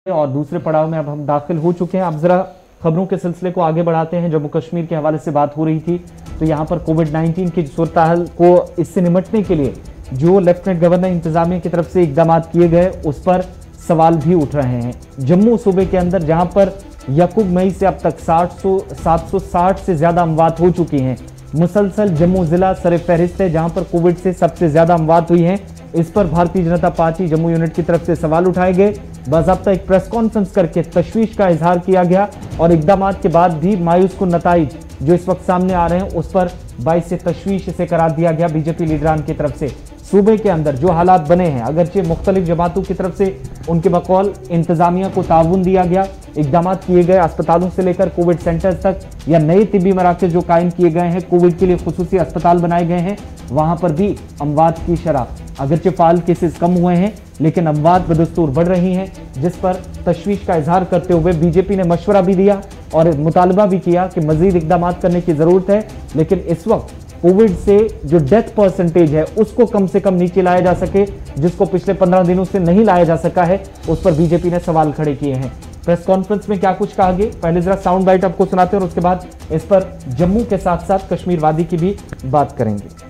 और दूसरे पड़ाव में अब हम दाखिल हो चुके हैं। अब जरा खबरों के सिलसिले को आगे बढ़ाते हैं। जम्मू कश्मीर के हवाले से बात हो रही थी, तो यहाँ पर कोविड-19 की सूरत हाल को इससे निपटने के लिए जो लेफ्टिनेंट गवर्नर इंतजामिया की तरफ से इकदाम किए गए, उस पर सवाल भी उठ रहे हैं। जम्मू सूबे के अंदर जहां पर यकूब मई से अब तक 760 से ज्यादा अमवात हो चुकी हैं, मुसलसल जम्मू जिला सरे फहरिस्त है जहां पर कोविड से सबसे ज्यादा अमवात हुई हैं। इस पर भारतीय जनता पार्टी जम्मू यूनिट की तरफ से सवाल उठाए गए। बाज़ाब्ता एक प्रेस कॉन्फ्रेंस करके तशवीश का इजहार किया गया और इकदाम के बाद भी मायूस कुन नताइज जो इस वक्त सामने आ रहे हैं उस पर बाइस से तशवीश से करार दिया गया बीजेपी लीडरान की तरफ से। सूबे के अंदर जो हालात बने हैं, अगरचे मुख्तलिफ जमातों की तरफ से उनके बकौल इंतजामिया को ताउन दिया गया, इकदाम किए गए, अस्पतालों से लेकर कोविड सेंटर्स तक या नए तिब्बी मराकज़ जो कायम किए गए हैं, कोविड के लिए खुसूसी अस्पताल बनाए गए हैं, वहां पर भी अमवात की शरह अगरचे फाल केसेस कम हुए हैं लेकिन अमवात बदस्तूर बढ़ रही हैं, जिस पर तशवीश का इजहार करते हुए बीजेपी ने मशवरा भी दिया और मुतालबा भी किया कि मजीद इकदाम करने की जरूरत है। लेकिन इस वक्त कोविड से जो डेथ परसेंटेज है उसको कम से कम नीचे लाया जा सके, जिसको पिछले 15 दिनों से नहीं लाया जा सका है, उस पर बीजेपी ने सवाल खड़े किए हैं। प्रेस कॉन्फ्रेंस में क्या कुछ कहा गया, पहले जरा साउंड बाइट आपको सुनाते हैं और उसके बाद इस पर जम्मू के साथ साथ कश्मीर वादी की भी बात करेंगे।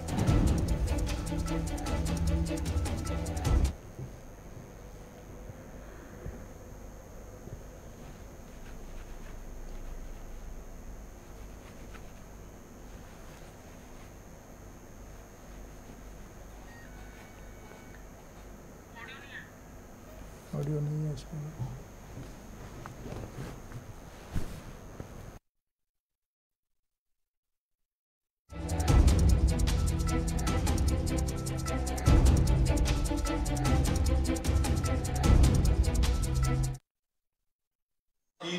ऑडियो नहीं है इसमें।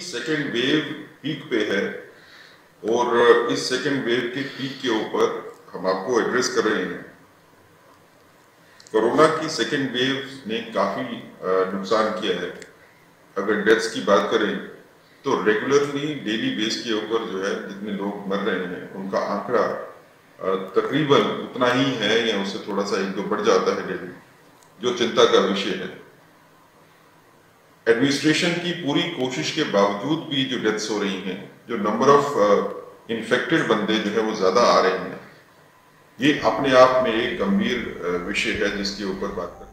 सेकेंड वेव पीक पे है और इस सेकेंड वेव के पीक के ऊपर हम आपको एड्रेस कर रहे हैं। कोरोना की सेकेंड वेव ने काफी नुकसान किया है। अगर डेथ्स की बात करें तो रेगुलरली डेली बेस के ऊपर जो है जितने लोग मर रहे हैं उनका आंकड़ा तकरीबन उतना ही है या उससे थोड़ा सा एक दो बढ़ जाता है डेली, जो चिंता का विषय है। एडमिनिस्ट्रेशन की पूरी कोशिश के बावजूद भी जो डेथ्स हो रही हैं, जो नंबर ऑफ इन्फेक्टेड बंदे जो है वो ज्यादा आ रहे हैं, ये अपने आप में एक गंभीर विषय है जिसके ऊपर बात करें।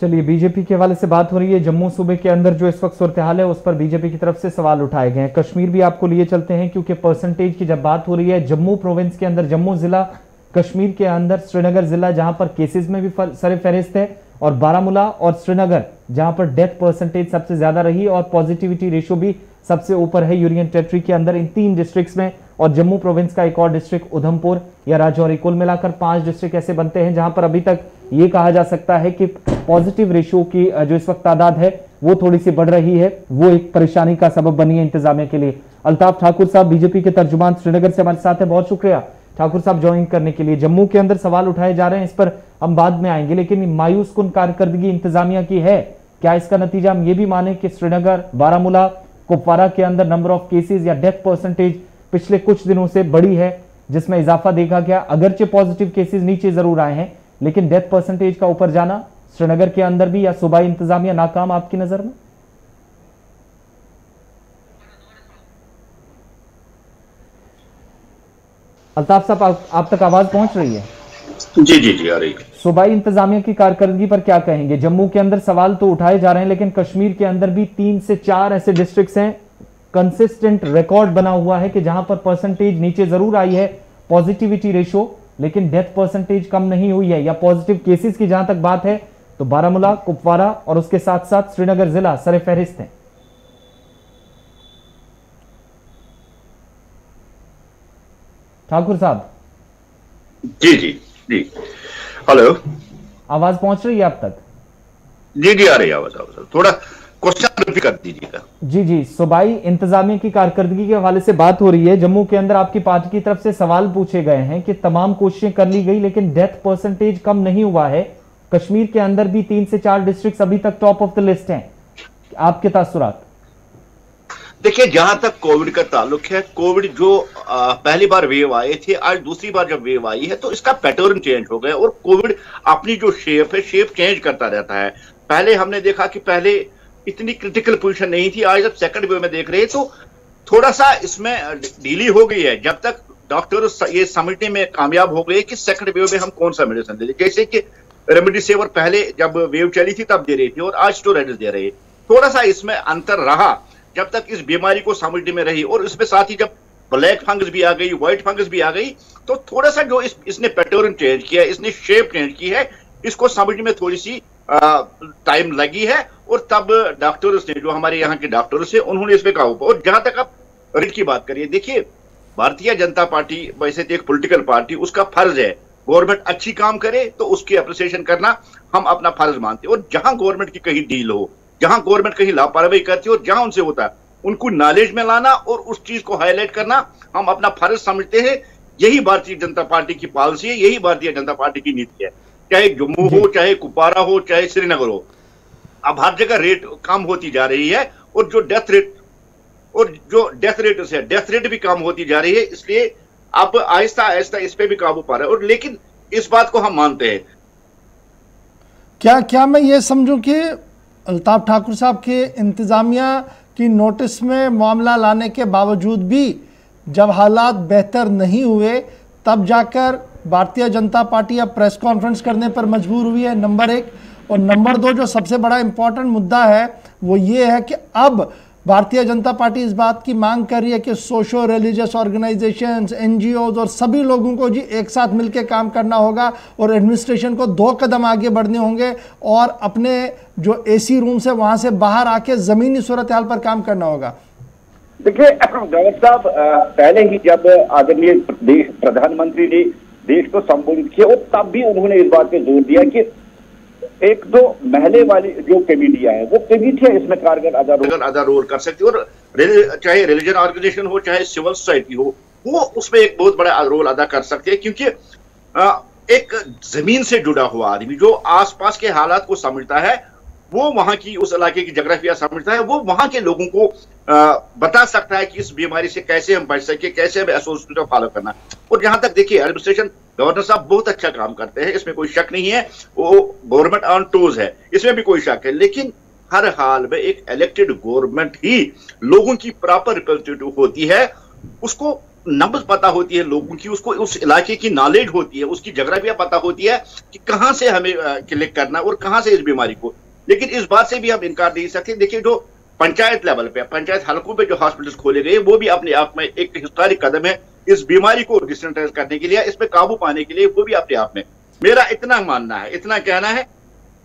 चलिए, बीजेपी के हवाले से बात हो रही है। जम्मू सूबे के अंदर जो इस वक्त सूरत हाल है उस पर बीजेपी की तरफ से सवाल उठाए गए हैं। कश्मीर भी आपको लिए चलते हैं क्योंकि परसेंटेज की जब बात हो रही है, जम्मू प्रोविंस के अंदर जम्मू जिला, कश्मीर के अंदर श्रीनगर जिला जहां पर केसेस में भी सरे फहरिस्त है, और बारामूला और श्रीनगर जहां पर डेथ परसेंटेज सबसे ज्यादा रही और पॉजिटिविटी रेशियो भी सबसे ऊपर है यूनियन टेरिटरी के अंदर इन 3 डिस्ट्रिक्ट्स में, और जम्मू प्रोविंस का एक और डिस्ट्रिक्ट उधमपुर या राजौरी। कुल मिलाकर 5 डिस्ट्रिक्ट ऐसे बनते हैं जहां पर अभी तक ये कहा जा सकता है कि पॉजिटिव रेशियो की जो इस वक्त तादाद है वो थोड़ी सी बढ़ रही है, वो एक परेशानी का सबब बनी है इंतजामिया के लिए। अल्ताफ ठाकुर साहब बीजेपी के तर्जुमान श्रीनगर से हमारे साथ है, बहुत शुक्रिया ठाकुर साहब ज्वाइन करने के लिए। जम्मू के अंदर सवाल उठाए जा रहे हैं, इस पर हम बाद में आएंगे, लेकिन मायूस कुन कारकर्दगी इंतजामिया की है। क्या इसका नतीजा हम ये भी माने कि श्रीनगर, बारामूला, कुपवारा के अंदर नंबर ऑफ केसेस या डेथ परसेंटेज पिछले कुछ दिनों से बढ़ी है, जिसमें इजाफा देखा गया। अगरचे पॉजिटिव केसेस नीचे जरूर आए हैं लेकिन डेथ परसेंटेज का ऊपर जाना श्रीनगर के अंदर भी, या सूबाई इंतजामिया नाकाम आपकी नजर में? अल्ताफ साहब, आप तक आवाज पहुंच रही है? जी आ रही है। सूबाई इंतजामिया की कारकर्दगी पर क्या कहेंगे? जम्मू के अंदर सवाल तो उठाए जा रहे हैं लेकिन कश्मीर के अंदर भी 3 से 4 ऐसे डिस्ट्रिक्ट्स हैं, कंसिस्टेंट रिकॉर्ड बना हुआ है कि जहां पर परसेंटेज नीचे जरूर आई है, पॉजिटिविटी रेशियो, लेकिन डेथ परसेंटेज कम नहीं हुई है। या पॉजिटिव केसेस की जहां तक बात है तो बारामूला, कुपवारा और उसके साथ साथ श्रीनगर जिला सरे फहरिस्त है। ठाकुर साहब जी हेलो, आवाज पहुंच रही है आप तक? जी आ रही है आवाज। थोड़ा क्वेश्चन रिपीट कर दीजिएगा। जी, सूबाई इंतजामिया की कारकर्दगी के हवाले से बात हो रही है। जम्मू के अंदर आपकी पार्टी की तरफ से सवाल पूछे गए हैं कि तमाम कोशिशें कर ली गई लेकिन डेथ परसेंटेज कम नहीं हुआ है। कश्मीर के अंदर भी 3 से 4 डिस्ट्रिक्ट अभी तक टॉप ऑफ द लिस्ट हैं, आपके तासुरात? देखिए, जहां तक कोविड का ताल्लुक है, कोविड जो पहली बार वेव आए थे, आज दूसरी बार जब वेव आई है तो इसका पैटर्न चेंज हो गया और कोविड अपनी जो शेप है, शेप चेंज करता रहता है। पहले हमने देखा कि पहले इतनी क्रिटिकल पोजीशन नहीं थी, आज जब सेकंड वेव में देख रहे हैं तो थोड़ा सा इसमें ढीली हो गई है। जब तक डॉक्टर ये समझने में कामयाब हो गए कि सेकंड वेव में हम कौन सा मेडिसिन दे, जैसे कि रेमडेसिविर पहले जब वेव चली थी तब दे रही थी और आज स्टेरॉइड्स दे रहे हैं, थोड़ा सा इसमें अंतर रहा जब तक इस बीमारी को समझने में रही। और इसमें साथ ही जब ब्लैक फंगस भी आ गई, व्हाइट फंगस भी आ गई, तो थोड़ा सा जो इसने पैटर्न चेंज किया, इसने शेप चेंज की है, इसको समझने में थोड़ी सी टाइम लगी है। और तब डॉक्टर्स ने, जो हमारे यहाँ के डॉक्टर्स हैं, उन्होंने इस पे काबू पाया। और जहां तक आप रेट की बात करिए, देखिए भारतीय जनता पार्टी वैसे तो एक पॉलिटिकल पार्टी, उसका फर्ज है गवर्नमेंट अच्छी काम करे तो उसकी अप्रिसिएशन करना हम अपना फर्ज मानते हैं। और जहां गवर्नमेंट की कहीं डील हो, जहां गवर्नमेंट कहीं लापरवाही करती है और जहां उनसे होता है, उनको नॉलेज में लाना और उस चीज को हाईलाइट करना हम अपना फर्ज समझते हैं। यही भारतीय जनता पार्टी की पॉलिसी है, यही भारतीय जनता पार्टी की नीति है। चाहे जम्मू हो, चाहे कुपवारा हो, चाहे श्रीनगर हो, अब हर जगह रेट कम होती जा रही है और जो डेथ रेट भी कम होती जा रही है। इसलिए अब आहिस्ता आहिस्ता इस पे भी काबू पा रहे हैं। और लेकिन इस बात को हम मानते हैं, क्या मैं ये समझूं कि अल्ताफ ठाकुर साहब के इंतजामिया की नोटिस में मामला लाने के बावजूद भी जब हालात बेहतर नहीं हुए, तब जाकर भारतीय जनता पार्टी अब प्रेस कॉन्फ्रेंस करने पर मजबूर हुई है, नंबर 1। और नंबर 2, जो सबसे बड़ा इंपॉर्टेंट मुद्दा है वो ये है कि अब भारतीय जनता पार्टी इस बात की मांग कर रही है कि सोशो रिलीजियस ऑर्गेनाइजेशंस, एनजीओज और सभी लोगों को जी एक साथ मिलकर काम करना होगा और एडमिनिस्ट्रेशन को 2 कदम आगे बढ़ने होंगे और अपने जो एसी रूम से वहां से बाहर आके जमीनी सूरत हाल पर काम करना होगा। देखिए गवर्नर साहब, पहले ही जब आदरणीय प्रधानमंत्री ने देश को संबोधित किया और तब भी उन्होंने इस बात पे जोर दिया कि 1-2 महले वाली जो कमेटियां हैं, वो कमेटियां इसमें कारगर अदा रोल कर सकती है। और चाहे रिलीजन ऑर्गेनाइजेशन हो, चाहे सिविल सोसाइटी हो, वो उसमें एक बहुत बड़ा रोल अदा कर सकते हैं। क्योंकि एक जमीन से जुड़ा हुआ आदमी जो आसपास के हालात को समझता है, वो वहां की उस इलाके की जोग्राफिया समझता है, वो वहां के लोगों को बता सकता है कि इस बीमारी से कैसे हम बच सके, कैसे हमें एसओपी को फॉलो करना। और जहां तक देखिए एडमिनिस्ट्रेशन, गवर्नर साहब बहुत अच्छा काम करते हैं, इसमें कोई शक नहीं है, वो गवर्नमेंट ऑन टोज है, इसमें भी कोई शक है। लेकिन हर हाल में एक इलेक्टेड गवर्नमेंट ही लोगों की प्रॉपर रिप्रेजेंटेटिव होती है, उसको नब्ज पता होती है लोगों की, उसको उस इलाके की नॉलेज होती है, उसकी जोग्राफिया पता होती है कि कहां से हमें क्लिक करना और कहां से इस बीमारी को। लेकिन इस बात से भी हम इनकार नहीं सकते। देखिए जो पंचायत लेवल पे, पंचायत हलकों पे जो हॉस्पिटल्स खोले गए, वो भी अपने आप में एक हिस्टोरिक कदम है इस बीमारी को डिसेंट्रलाइज करने के लिए, इस पे काबू पाने के लिए। वो भी अपने आप में मेरा इतना मानना है, इतना कहना है,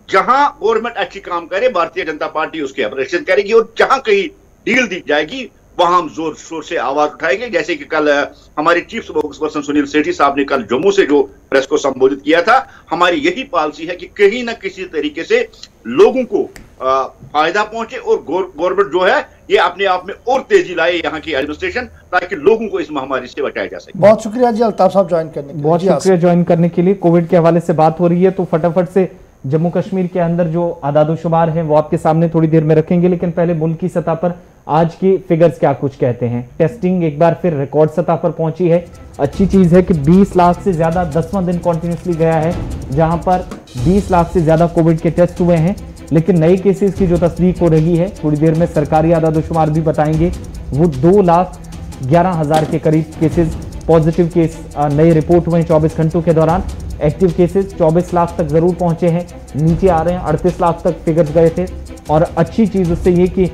जहां गवर्नमेंट अच्छी काम करे, भारतीय जनता पार्टी उसकी अप्रिशिएशन करेगी। और जहां कहीं डील दी जाएगी, वहां हम जोर शोर से आवाज उठाएंगे। जैसे कि कल हमारे चीफ स्पोक्सपर्सन सुनील सेठी साहब ने कल जम्मू से जो प्रेस को संबोधित किया था, हमारी यही पॉलिसी है कि कहीं ना किसी तरीके से लोगों को फायदा पहुंचे और गवर्नमेंट जो है ये अपने आप में और तेजी लाए यहाँ की एडमिनिस्ट्रेशन, ताकि लोगों को इस महामारी से बचाया जा सके। बहुत शुक्रिया जी अल्ताफ साहब ज्वाइन करने के लिए। बहुत शुक्रिया ज्वाइन करने के लिए। कोविड के हवाले से बात हो रही है तो फटाफट से जम्मू कश्मीर के अंदर जो आदादोशुमार हैं वो आपके सामने थोड़ी देर में रखेंगे, लेकिन पहले मुल्क की सतह पर आज की फिगर्स क्या कुछ कहते हैं। टेस्टिंग एक बार फिर रिकॉर्ड सतह पर पहुंची है। अच्छी चीज है कि 20 लाख से ज्यादा 10वां दिन कॉन्टिन्यूसली गया है जहां पर 20 लाख से ज्यादा कोविड के टेस्ट हुए हैं। लेकिन नए केसेस की जो तस्दीक हो रही है, थोड़ी देर में सरकारी आदादोशुमार भी बताएंगे, वो 2,11,000 के करीब केसेस, पॉजिटिव केस नए रिपोर्ट हुए 24 घंटों के दौरान। एक्टिव केसेस 24 लाख तक जरूर पहुंचे हैं, नीचे आ रहे हैं, 38 लाख तक फिगर्स गए थे। और अच्छी चीज उससे ये कि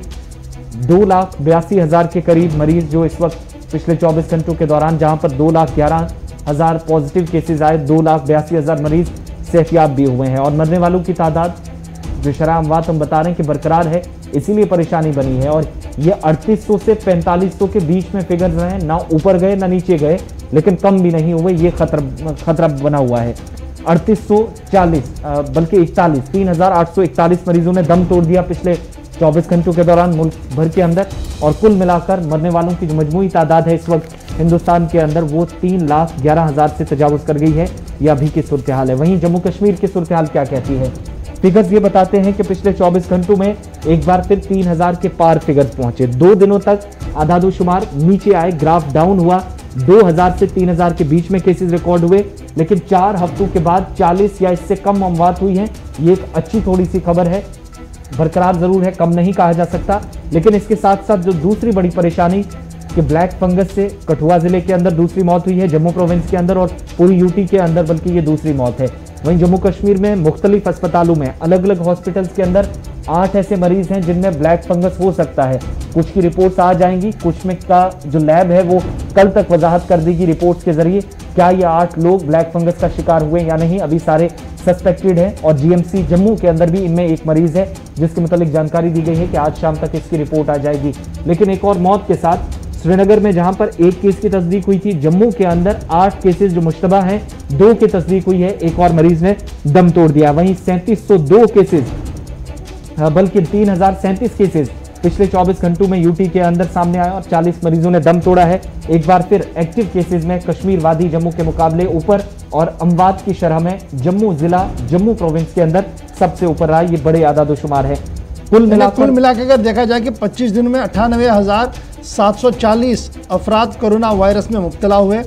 2,82,000 के करीब मरीज जो इस वक्त पिछले 24 घंटों के दौरान, जहां पर 2,11,000 पॉजिटिव केसेस आए, 2,82,000 मरीज सेहतियाब भी हुए हैं। और मरने वालों की तादाद जो शरह अमवात हम बता रहे हैं कि बरकरार है, इसीलिए परेशानी बनी है। और ये 3800 से 4500 के बीच में फिगर्स रहे, ना ऊपर गए ना नीचे गए, लेकिन कम भी नहीं हुए, ये खतरा बना हुआ है। 3840 बल्कि 3,841 मरीजों ने दम तोड़ दिया पिछले 24 घंटों के दौरान मुल्क भर के अंदर। और कुल मिलाकर मरने वालों की जो मजमूई तादाद है इस वक्त हिंदुस्तान के अंदर, वो 3,11,000 से तजावुज कर गई है। यह अभी की सूरत हाल है। वहीं जम्मू कश्मीर की सूरत हाल क्या कहती है? फिगर्स ये बताते हैं कि पिछले 24 घंटों में एक बार फिर 3,000 के पार फिगर्स पहुंचे। 2 दिनों तक आदादोशुमार नीचे आए, ग्राफ डाउन हुआ, 2,000 से 3,000 के बीच में केसेस रिकॉर्ड हुए। लेकिन 4 हफ्तों के बाद 40 या इससे कम अमवात हुई हैं। ये एक अच्छी थोड़ी सी खबर है। बरकरार जरूर है, कम नहीं कहा जा सकता। लेकिन इसके साथ साथ जो दूसरी बड़ी परेशानी कि ब्लैक फंगस से कठुआ जिले के अंदर दूसरी मौत हुई है, जम्मू प्रोविंस के अंदर और पूरी यूटी के अंदर, बल्कि ये दूसरी मौत है। वहीं जम्मू कश्मीर में मुख्तलिफ अस्पतालों में अलग अलग हॉस्पिटल्स के अंदर 8 ऐसे मरीज हैं जिनमें ब्लैक फंगस हो सकता है। कुछ की रिपोर्ट्स आ जाएंगी, कुछ में का जो लैब है वो कल तक वजाहत कर देगी रिपोर्ट्स के जरिए क्या ये 8 लोग ब्लैक फंगस का शिकार हुए या नहीं। अभी सारे सस्पेक्टेड हैं और जीएमसी जम्मू के अंदर भी इनमें एक मरीज है जिसके मुतालिक जानकारी दी गई है कि आज शाम तक इसकी रिपोर्ट आ जाएगी। लेकिन एक और मौत के साथ श्रीनगर में जहां पर 1 केस की तस्दीक हुई थी, जम्मू के अंदर 8 केसेस जो मुश्तबा हैं, 2 की तस्दीक हुई है, एक और मरीज ने दम तोड़ दिया। वहीं 3702 केसेस बल्कि 3037 केसेस पिछले 24 घंटों में यूटी के अंदर सामने आए और 40 मरीजों ने दम तोड़ा है। एक बार फिर एक्टिव केसेस में कश्मीर वादी जम्मू के मुकाबले ऊपर और अमवात की शरह में जम्मू जिला जम्मू प्रोविंस के अंदर सबसे ऊपर रहा। ये बड़े आदादोशुमार है। कुल मिलाकर अगर देखा जाए कि 25 दिन में 98,740 अफराद कोरोना वायरस में मुब्तला हुए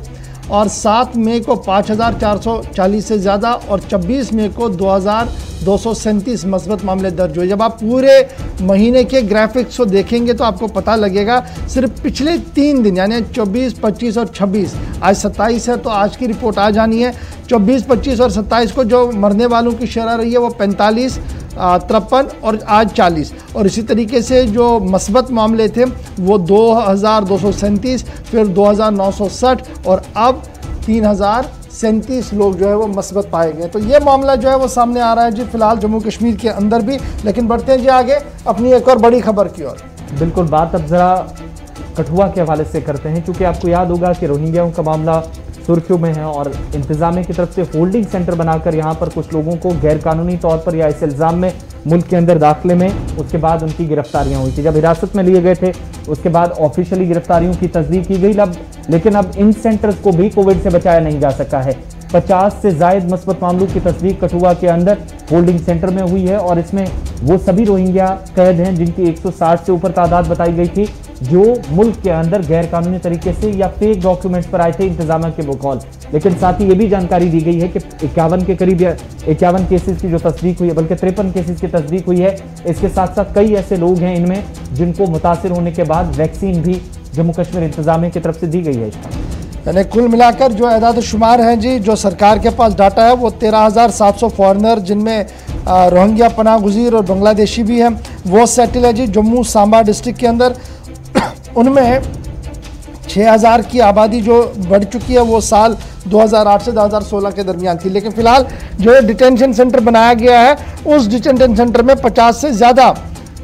और 7 मई को 5,440 से ज़्यादा और 24 मई को 2,237 मस्बत मामले दर्ज हुए। जब आप पूरे महीने के ग्राफिक्स को देखेंगे तो आपको पता लगेगा सिर्फ पिछले 3 दिन यानी 24, 25 और 26, आज 27 है तो आज की रिपोर्ट आ जानी है। 24, 25 और 27 को जो मरने वालों की शरह रही है वो 45, 53 और आज 40, और इसी तरीके से जो मस्बत मामले थे वो 2,237, फिर 2,960 और अब 3,037 लोग जो है वो मस्बत पाए गए। तो ये मामला जो है वो सामने आ रहा है जी फिलहाल जम्मू कश्मीर के अंदर भी। लेकिन बढ़ते हैं जी आगे अपनी एक और बड़ी खबर की ओर। बिल्कुल, बात अब जरा कठुआ के हवाले से करते हैं, क्योंकि आपको याद होगा कि रोहिंग्याओं का मामला सुर्खियों में है और इंतजामिया की तरफ से होल्डिंग सेंटर बनाकर यहाँ पर कुछ लोगों को गैरकानूनी तौर पर या इस इल्ज़ाम में मुल्क के अंदर दाखिले में, उसके बाद उनकी गिरफ्तारियां हुई थी। जब हिरासत में लिए गए थे उसके बाद ऑफिशियली गिरफ्तारियों की तस्दीक की गई। लेकिन अब इन सेंटर्स को भी कोविड से बचाया नहीं जा सका है। 50 से जायद मस्बत मामलों की तस्दीक कठुआ के अंदर होल्डिंग सेंटर में हुई है और इसमें वो सभी रोहिंग्या कैद हैं जिनकी 160 से ऊपर तादाद बताई गई थी, जो मुल्क के अंदर गैरकानूनी तरीके से या फेक डॉक्यूमेंट्स पर आए थे इंतजामिया के बकौल। लेकिन साथ ही ये भी जानकारी दी गई है कि 51 के करीब 51 केसेस की जो तस्दीक हुई है, बल्कि 53 केसेस की तस्दीक हुई है। इसके साथ साथ कई ऐसे लोग हैं इनमें जिनको मुतासिर होने के बाद वैक्सीन भी जम्मू कश्मीर इंतजामिया की तरफ से दी गई है। यानी कुल मिलाकर जो एदाद शुमार हैं जी, जो सरकार के पास डाटा है वो 13,700 फॉरनर जिनमें रोहिंग्या पनाह गुज़ीर और बांग्लादेशी भी हैं वो सेटल है जी जम्मू सांबा डिस्ट्रिक्ट के अंदर। उनमें 6,000 की आबादी जो बढ़ चुकी है वो साल 2008 से 2016 के दरमियान थी। लेकिन फिलहाल जो डिटेंशन सेंटर बनाया गया है उस डिटेंशन सेंटर में 50 से ज़्यादा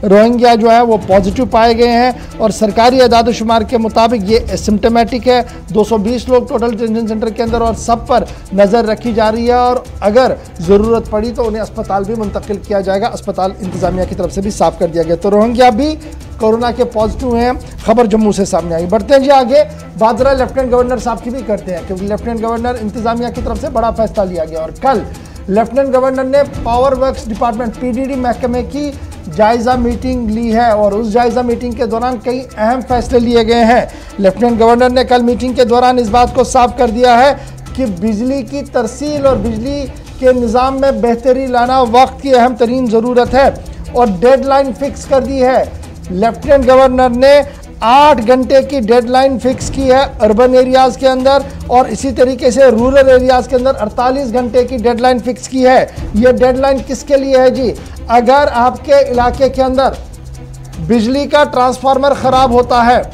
रोहिंग्या जो है वो पॉजिटिव पाए गए हैं और सरकारी एदाद शुमार के मुताबिक ये एसिम्टोमेटिक है। 220 लोग टोटल डिटेंशन सेंटर के अंदर और सब पर नज़र रखी जा रही है और अगर ज़रूरत पड़ी तो उन्हें अस्पताल भी मुंतकिल किया जाएगा। अस्पताल इंतजामिया की तरफ से भी साफ कर दिया गया। तो रोहिंग्या भी कोरोना के पॉजिटिव हैं, खबर जम्मू से सामने आई। बढ़ते हैं जी आगे, बात जरा लेफ्टिनेंट गवर्नर साहब की भी करते हैं क्योंकि लेफ्टिनेंट गवर्नर इंतजामिया की तरफ से बड़ा फैसला लिया गया और कल लेफ्टिनेंट गवर्नर ने पावर वर्क्स डिपार्टमेंट पीडीडी महकमे की जायज़ा मीटिंग ली है और उस जायज़ा मीटिंग के दौरान कई अहम फैसले लिए गए हैं। लेफ्टिनेंट गवर्नर ने कल मीटिंग के दौरान इस बात को साफ कर दिया है कि बिजली की तरसील और बिजली के निज़ाम में बेहतरी लाना वक्त की अहम तरीन ज़रूरत है और डेडलाइन फिक्स कर दी है। लेफ्टिनेंट गवर्नर ने 8 घंटे की डेडलाइन फिक्स की है अर्बन एरियाज़ के अंदर और इसी तरीके से रूरल एरियाज़ के अंदर 48 घंटे की डेडलाइन फिक्स की है। ये डेडलाइन किसके लिए है जी? अगर आपके इलाके के अंदर बिजली का ट्रांसफार्मर ख़राब होता है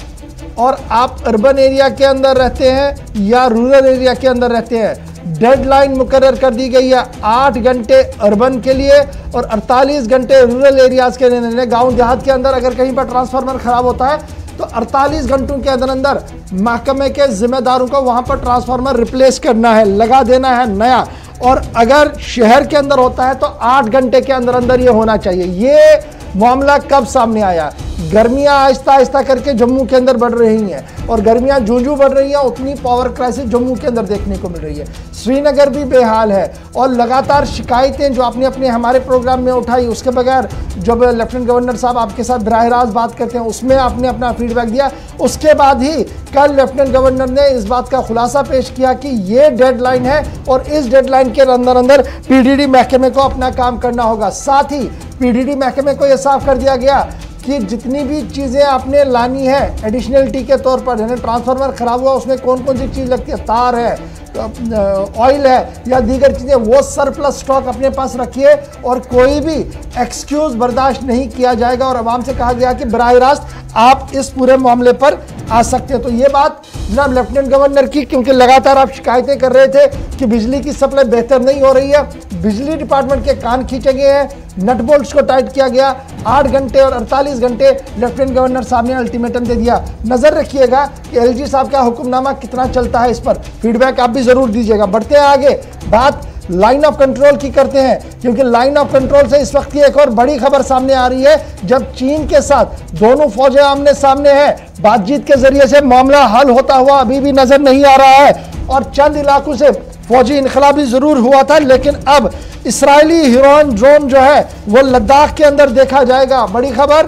और आप अर्बन एरिया के अंदर रहते हैं या रूरल एरिया के अंदर रहते हैं, डेडलाइन मुकर्रर कर दी गई है 8 घंटे अर्बन के लिए और 48 घंटे रूरल एरियाज़ के लिए। गाँव देहात के अंदर अगर कहीं पर ट्रांसफार्मर ख़राब होता है तो 48 घंटों के अंदर महकमे के जिम्मेदारों को वहाँ पर ट्रांसफार्मर रिप्लेस करना है, लगा देना है नया। और अगर शहर के अंदर होता है तो 8 घंटे के अंदर अंदर ये होना चाहिए। ये मामला कब सामने आया? गर्मियां आहिस्ता आहिस्ता करके जम्मू के अंदर बढ़ रही हैं और गर्मियां जूं जूं बढ़ रही हैं उतनी पावर क्राइसिस जम्मू के अंदर देखने को मिल रही है। श्रीनगर भी बेहाल है। और लगातार शिकायतें जो आपने अपने हमारे प्रोग्राम में उठाई, उसके बगैर जब लेफ्टिनेंट गवर्नर साहब आपके साथ बराह रास्त बात करते हैं उसमें आपने अपना फीडबैक दिया, उसके बाद ही कल लेफ्टिनेंट गवर्नर ने इस बात का खुलासा पेश किया कि ये डेडलाइन है और इस डेडलाइन के अंदर अंदर पीडीडी महकमे को अपना काम करना होगा। साथ ही पीडीडी महकमे को यह साफ कर दिया गया कि जितनी भी चीज़ें आपने लानी है एडिशनलिटी के तौर पर, यानी ट्रांसफार्मर खराब हुआ उसमें कौन कौन सी चीज़ लगती है, तार है, ऑयल है या दीगर चीज़ें, वो सरप्लस स्टॉक अपने पास रखिए और कोई भी एक्सक्यूज़ बर्दाश्त नहीं किया जाएगा। और आवाम से कहा गया कि बराह रास्त आप इस पूरे मामले पर आ सकते हैं। तो ये बात जनाब लेफ्टिनेंट गवर्नर की, क्योंकि लगातार आप शिकायतें कर रहे थे कि बिजली की सप्लाई बेहतर नहीं हो रही है, बिजली डिपार्टमेंट के कान खींचे गए हैं, नट बोल्ट्स को टाइट किया गया, 8 घंटे और 48 घंटे लेफ्टिनेंट गवर्नर साहब ने अल्टीमेटम दे दिया। नजर रखिएगा कि एलजी साहब का हुक्मनामा कितना चलता है, इस पर फीडबैक आप भी जरूर दीजिएगा। बढ़ते हैं आगे, बात लाइन ऑफ कंट्रोल की करते हैं, क्योंकि लाइन ऑफ कंट्रोल से इस वक्त की एक और बड़ी खबर सामने आ रही है। जब चीन के साथ दोनों फौजें आमने सामने हैं, बातचीत के जरिए से मामला हल होता हुआ अभी भी नजर नहीं आ रहा है और चंद इलाकों से फौजी इनखला भी जरूर हुआ था, लेकिन अब इसराइली हिरोन ड्रोन जो है वो लद्दाख के अंदर देखा जाएगा। बड़ी खबर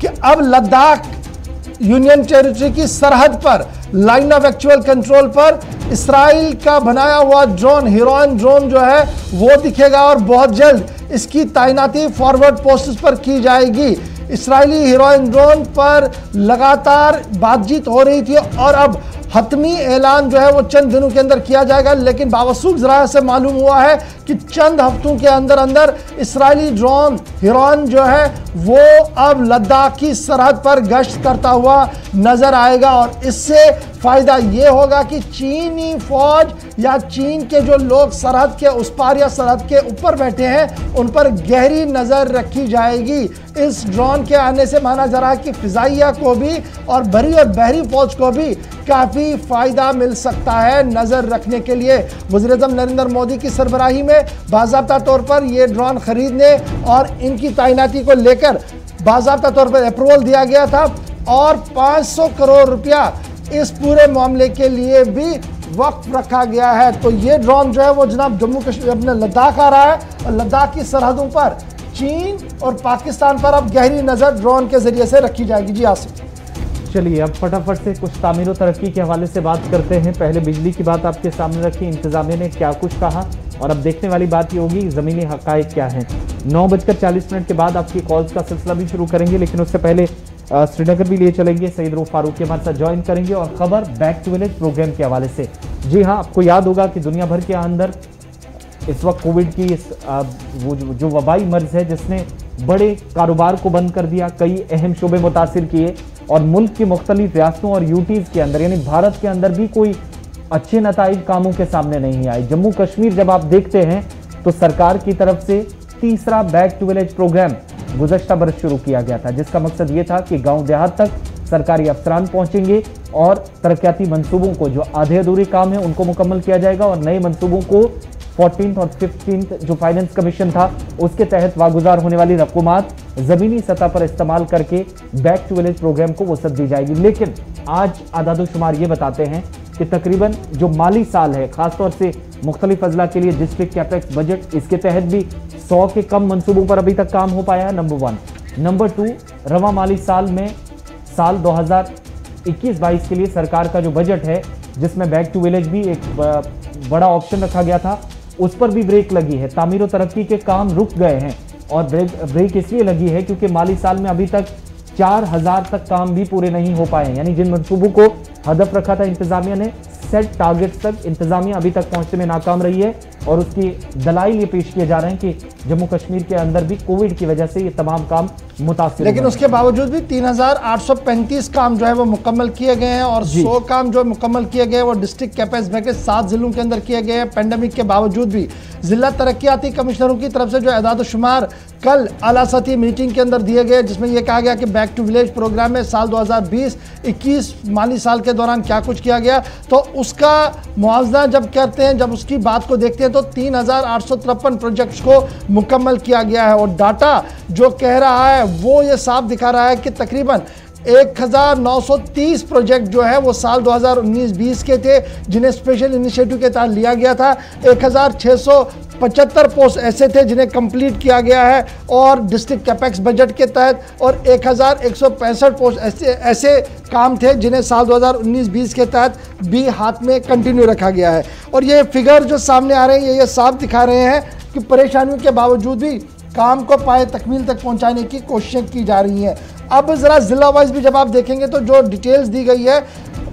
कि अब लद्दाख यूनियन टेरिटरी की सरहद पर लाइन ऑफ एक्चुअल कंट्रोल पर इसराइल का बनाया हुआ ड्रोन, हिरोन ड्रोन जो है वो दिखेगा और बहुत जल्द इसकी तैनाती फॉरवर्ड पोस्ट्स पर की जाएगी। इसराइली हिरोइन ड्रोन पर लगातार बातचीत हो रही थी और अब हतमी ऐलान जो है वो चंद दिनों के अंदर किया जाएगा, लेकिन बावसूख ज़राए से मालूम हुआ है कि चंद हफ्तों के अंदर अंदर इसराइली ड्रोन हिरोन जो है वो अब लद्दाख की सरहद पर गश्त करता हुआ नजर आएगा। और इससे फ़ायदा ये होगा कि चीनी फौज या चीन के जो लोग सरहद के उस पार या सरहद के ऊपर बैठे हैं उन पर गहरी नज़र रखी जाएगी। इस ड्रोन के आने से माना जा रहा है कि फिजाइया को भी और बरी और बहरी फौज को भी काफ़ी फ़ायदा मिल सकता है नज़र रखने के लिए। वज़ीर-ए-आज़म नरेंद्र मोदी की सरबराही में बाज़ाब्ता तौर पर ये ड्रोन खरीदने और इनकी तैनाती को लेकर बाज़ाब्ता तौर पर अप्रूवल दिया गया था और 500 करोड़ रुपया इस पूरे मामले के लिए भी वक्त रखा गया है। तो ये ड्रोन जो है वो जनाब जम्मू कश्मीर अपने लद्दाख आ रहा है और लद्दाख की सरहदों पर चीन और पाकिस्तान पर अब गहरी नज़र ड्रोन के जरिए से रखी जाएगी। जी आसिफ, चलिए अब फटाफट से कुछ तामीर और तरक्की के हवाले से बात करते हैं। पहले बिजली की बात आपके सामने रखी, इंतजामिया ने क्या कुछ कहा और अब देखने वाली बात ये होगी ज़मीनी हक़ाइक़ क्या है। 9:40 के बाद आपकी कॉल्स का सिलसिला भी शुरू करेंगे, लेकिन उससे पहले श्रीनगर भी लिए चलेंगे। सईद रऊफ फारूकी हमारे साथ ज्वाइन करेंगे और खबर बैक टू विलेज प्रोग्राम के हवाले से। जी हाँ, आपको याद होगा कि दुनिया भर के अंदर इस वक्त कोविड की वो जो वबाई मर्ज है जिसने बड़े कारोबार को बंद कर दिया, कई अहम शोबे मुतासिर किए और मुल्क की मुख्तलिफ रियासतों और यूटीज़ के अंदर यानी भारत के अंदर भी कोई अच्छे नताइज कामों के सामने नहीं आए। जम्मू कश्मीर जब आप देखते हैं तो सरकार की तरफ से तीसरा बैक टू विलेज प्रोग्राम गुज़श्ता बरस शुरू किया गया था, जिसका मकसद ये था कि गांव देहात तक सरकारी अफसरान पहुंचेंगे और तरक्याती मंसूबों को जो आधे अधूरे काम है उनको मुकम्मल किया जाएगा और नए मंसूबों को 14th और 15th जो फाइनेंस कमीशन था उसके तहत वागुजार होने वाली रकूमात ज़मीनी सतह पर इस्तेमाल करके बैक टू विलेज प्रोग्राम को वसअत दी जाएगी। लेकिन आज आदादोशुमार ये बताते हैं कि तकरीबन जो माली साल है खासतौर से मुख्तलिफ अजला के लिए डिस्ट्रिक्ट कैपेक्स बजट, इसके तहत भी 100 के कम मंसूबों पर अभी तक काम हो पाया है, नंबर 1। नंबर 2, रवा माली साल में साल 2021-22 के लिए सरकार का जो बजट है जिसमें बैक टू विलेज भी एक बड़ा ऑप्शन रखा गया था, उस पर भी ब्रेक लगी है। तामीर और तरक्की के काम रुक गए हैं और ब्रेक इसलिए लगी है क्योंकि माली साल में अभी तक 4000 तक काम भी पूरे नहीं हो पाए, यानी जिन मंसूबों को हदफ रखा था इंतजामिया ने, सेट टारगेट्स तक इंतजामिया अभी तक पहुंचने में नाकाम रही है और उसकी दलाइल ये पेश किए जा रहे हैं कि जम्मू कश्मीर के अंदर भी कोविड की वजह से ये तमाम काम मुतासिर, लेकिन उसके बावजूद भी 3835 काम जो है वो मुकम्मल किए गए हैं और 100 काम जो मुकम्मल किए गए वो डिस्ट्रिक्ट कैपेक्स के 7 जिलों के अंदर किए गए हैं। पेंडेमिक के बावजूद भी जिला तरक्याती कमिश्नरों की तरफ से जो एदाद शुमार कल आला सतही मीटिंग के अंदर दिए गए, जिसमें यह कहा गया कि बैक टू विलेज प्रोग्राम में साल 2020-21 माली साल के दौरान क्या कुछ किया गया, तो उसका मुआवजा जब करते हैं, जब उसकी बात को देखते हैं तो 3853 प्रोजेक्ट्स को मुकम्मल किया गया है और डाटा जो कह रहा है वो ये साफ दिखा रहा है कि तकरीबन 1930 प्रोजेक्ट जो है वो साल 2019-20 के थे, जिन्हें स्पेशल इनिशिएटिव के तहत लिया गया था। 1675 पोस्ट ऐसे थे जिन्हें कंप्लीट किया गया है और डिस्ट्रिक्ट कैपेक्स बजट के तहत, और 1165 पोस्ट ऐसे काम थे जिन्हें साल 2019-20 के तहत भी हाथ में कंटिन्यू रखा गया है। और ये फिगर जो सामने आ रहे हैं ये साफ दिखा रहे हैं कि परेशानियों के बावजूद भी काम को पाए तकमील तक पहुंचाने की कोशिशें की जा रही हैं। अब ज़रा ज़िला वाइज भी जब आप देखेंगे तो जो डिटेल्स दी गई है,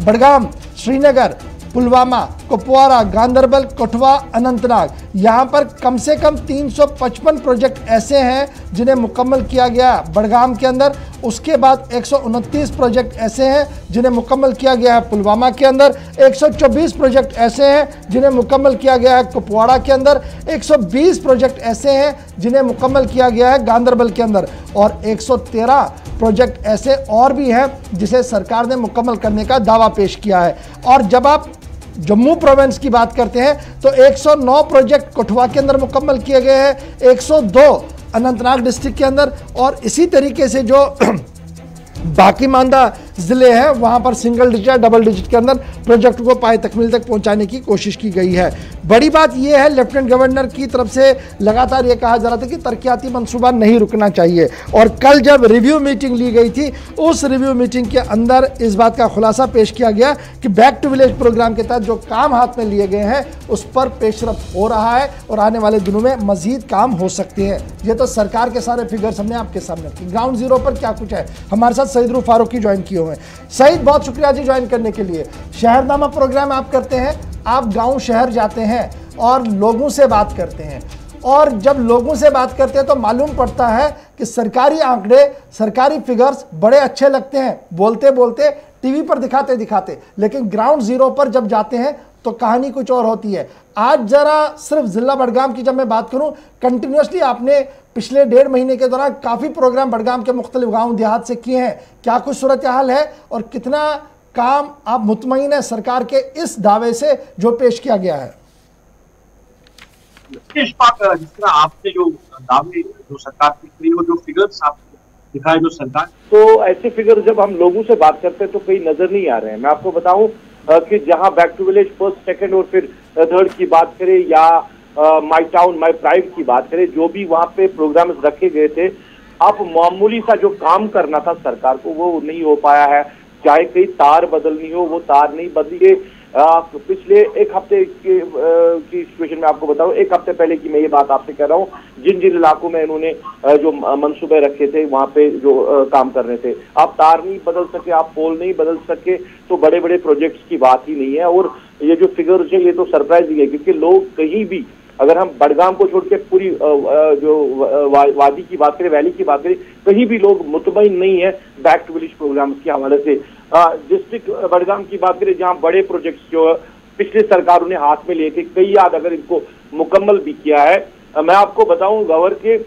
बडगाम, श्रीनगर, पुलवामा, कुपवारा, गांदरबल, कठुआ, अनंतनाग, यहाँ पर कम से कम 355 प्रोजेक्ट ऐसे हैं जिन्हें मुकम्मल किया गया है बडगाम के अंदर। उसके बाद 129 प्रोजेक्ट ऐसे हैं जिन्हें मुकम्मल किया गया है पुलवामा के अंदर। 124 प्रोजेक्ट ऐसे हैं जिन्हें मुकम्मल किया गया है कुपवाड़ा के अंदर। 120 प्रोजेक्ट ऐसे हैं जिन्हें मुकम्मल किया गया है गांदरबल के अंदर, और 113 प्रोजेक्ट ऐसे और भी हैं जिसे सरकार ने मुकम्मल करने का दावा पेश किया है। और जब आप जम्मू प्रोविंस की बात करते हैं तो 109 प्रोजेक्ट कठुआ के अंदर मुकम्मल किए गए हैं, 102 अनंतनाग डिस्ट्रिक्ट के अंदर, और इसी तरीके से जो बाकी मानदा ज़िले हैं वहाँ पर सिंगल डिजिट या डबल डिजिट के अंदर प्रोजेक्ट को पाए तकमील तक पहुँचाने की कोशिश की गई है। बड़ी बात यह है, लेफ्टिनेंट गवर्नर की तरफ से लगातार ये कहा जा रहा था कि तरक्याती मंसूबा नहीं रुकना चाहिए, और कल जब रिव्यू मीटिंग ली गई थी उस रिव्यू मीटिंग के अंदर इस बात का खुलासा पेश किया गया कि बैक टू विलेज प्रोग्राम के तहत जो काम हाथ में लिए गए हैं उस पर पेशरफ्त हो रहा है और आने वाले दिनों में मजीद काम हो सकते हैं। ये तो सरकार के सारे फिगर्स हमने आपके सामने रखे। ग्राउंड जीरो पर क्या कुछ है, हमारे साथ सईद रूफ फारूकी ज्वाइन किए हुए हैं। सईद, बहुत शुक्रिया जी ज्वाइन करने के लिए। शहरनामा प्रोग्राम आप करते हैं, आप गांव शहर जाते हैं और लोगों से बात करते हैं, और जब लोगों से बात करते हैं तो मालूम पड़ता है कि सरकारी आंकड़े, सरकारी फिगर्स बड़े अच्छे लगते हैं बोलते बोलते, टीवी पर दिखाते दिखाते, लेकिन ग्राउंड जीरो पर जब जाते हैं तो कहानी कुछ और होती है। आज जरा सिर्फ जिला बडगाम की जब मैं बात करूं, कंटिन्यूसली आपने पिछले 1.5 महीने के दौरान काफ़ी प्रोग्राम बडगाम के मुख्तलिफ गाँव देहात से किए हैं। क्या कुछ सूरत हाल है और कितना काम आप मुतमईन है सरकार के इस दावे से जो पेश किया गया है? जिस तरह आपने जो दावे जो सरकार की जो फिगर्स आपने दिखाए जो सरकार, तो ऐसे फिगर जब हम लोगों से बात करते हैं तो कहीं नजर नहीं आ रहे हैं। मैं आपको बताऊं कि जहां back to village first, second और फिर थर्ड की बात करें या माई टाउन माई प्राइड की बात करें, जो भी वहां पे प्रोग्राम रखे गए थे, अब मामूली सा जो काम करना था सरकार को वो नहीं हो पाया है। चाहे कहीं तार बदलनी हो वो तार नहीं बदली। पिछले एक हफ्ते की सिचुएशन में आपको बताऊं, एक हफ्ते पहले की मैं ये बात आपसे कह रहा हूँ, जिन जिन इलाकों में इन्होंने जो मंसूबे रखे थे वहां पे जो काम कर रहे थे, आप तार नहीं बदल सके, आप पोल नहीं बदल सके, तो बड़े बड़े प्रोजेक्ट्स की बात ही नहीं है। और ये जो फिगर्स है ये तो सरप्राइजिंग है, क्योंकि लोग कहीं भी, अगर हम बडगाम को छोड़ के पूरी जो वादी की बात करें, वैली की बात करें, कहीं भी लोग मुतमईन नहीं है बैक टू विलेज प्रोग्राम के हवाले से। डिस्ट्रिक्ट बडगाम की बात करें जहां बड़े प्रोजेक्ट्स जो पिछले सरकारों ने हाथ में लिए थे, कई याद अगर इनको मुकम्मल भी किया है। मैं आपको बताऊं, गवर के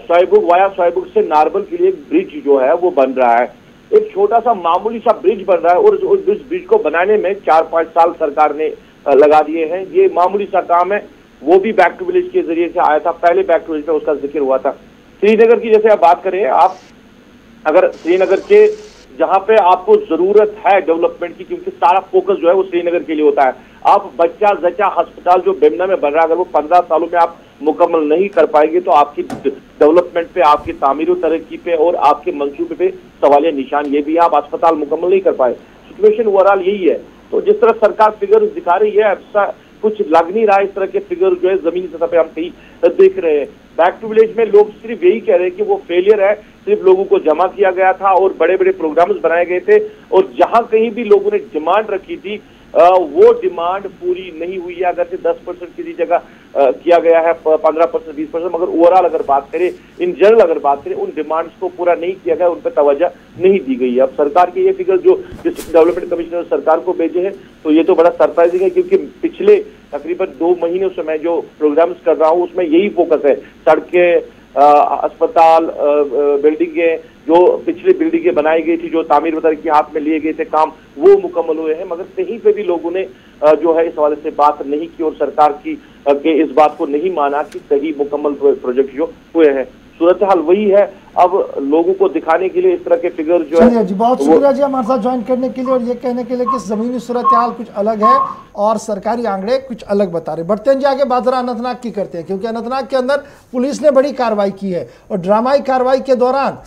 सोयबुग वाया सोयबुग से नारबल के लिए एक ब्रिज जो है वो बन रहा है। एक छोटा सा मामूली सा ब्रिज बन रहा है और उस ब्रिज को बनाने में 4-5 साल सरकार ने लगा दिए हैं। ये मामूली सा काम है, वो भी बैक टू विलेज के जरिए से आया था। पहले बैक टू विलेज में उसका जिक्र हुआ था। श्रीनगर की जैसे आप बात करें, आप अगर श्रीनगर के जहां पे आपको जरूरत है डेवलपमेंट की, क्योंकि सारा फोकस जो है वो श्रीनगर के लिए होता है, आप बच्चा जच्चा अस्पताल जो बेमना में बन रहा है, अगर वो 15 सालों में आप मुकम्मल नहीं कर पाएंगे तो आपकी डेवलपमेंट पे, आपकी तामीर और तरक्की पे और आपके मंसूबे पे सवालिया निशान। ये भी आप अस्पताल मुकम्मल नहीं कर पाए। सिचुएशन ओवरऑल यही है। तो जिस तरह सरकार फिगर दिखा रही है, ऐसा कुछ लग नहीं रहा है इस तरह के फिगर जो है जमीनी सतह पे हम कहीं देख रहे हैं। बैक टू विलेज में लोग सिर्फ यही कह रहे हैं कि वो फेलियर है, सिर्फ लोगों को जमा किया गया था और बड़े बड़े प्रोग्राम्स बनाए गए थे, और जहां कहीं भी लोगों ने डिमांड रखी थी वो डिमांड पूरी नहीं हुई है। अगर से 10% किसी जगह किया गया है, 15%, 20%, मगर ओवरऑल अगर बात करें, इन जनरल अगर बात करें, उन डिमांड्स को पूरा नहीं किया गया, उन पर तवज्जो नहीं दी गई है। अब सरकार के ये फिगर जो डिस्ट्रिक्ट डेवलपमेंट कमिश्नर सरकार को भेजे हैं, तो ये तो बड़ा सरप्राइजिंग है, क्योंकि पिछले तकरीबन 2 महीनों से मैं जो प्रोग्राम्स कर रहा हूँ उसमें यही फोकस है। सड़कें, अस्पताल, बिल्डिंगें, जो पिछली बिल्डिंगें बनाई गई थी, जो तामीर वगैरह के हाथ में लिए गए थे काम, वो मुकम्मल हुए हैं, मगर कहीं पे भी लोगों ने जो है इस हवाले से बात नहीं की और सरकार की के इस बात को नहीं माना कि सही मुकम्मल प्रोजेक्ट जो हुए हैं। सूरत हाल वही है। अब लोगों को दिखाने के लिए इस तरह के फिगर जो है जी, बहुत शुक्रिया जी हमारे साथ ज्वाइन करने के लिए और ये कहने के लिए कि जमीनी सूरत हाल कुछ अलग है और सरकारी आंकड़े कुछ अलग बता रहे। बढ़ते हैं जी आगे, बात जरा अनंतनाग की करते हैं, क्योंकि अनंतनाग के अंदर पुलिस ने बड़ी कार्रवाई की है और ड्रामाई कार्रवाई के दौरान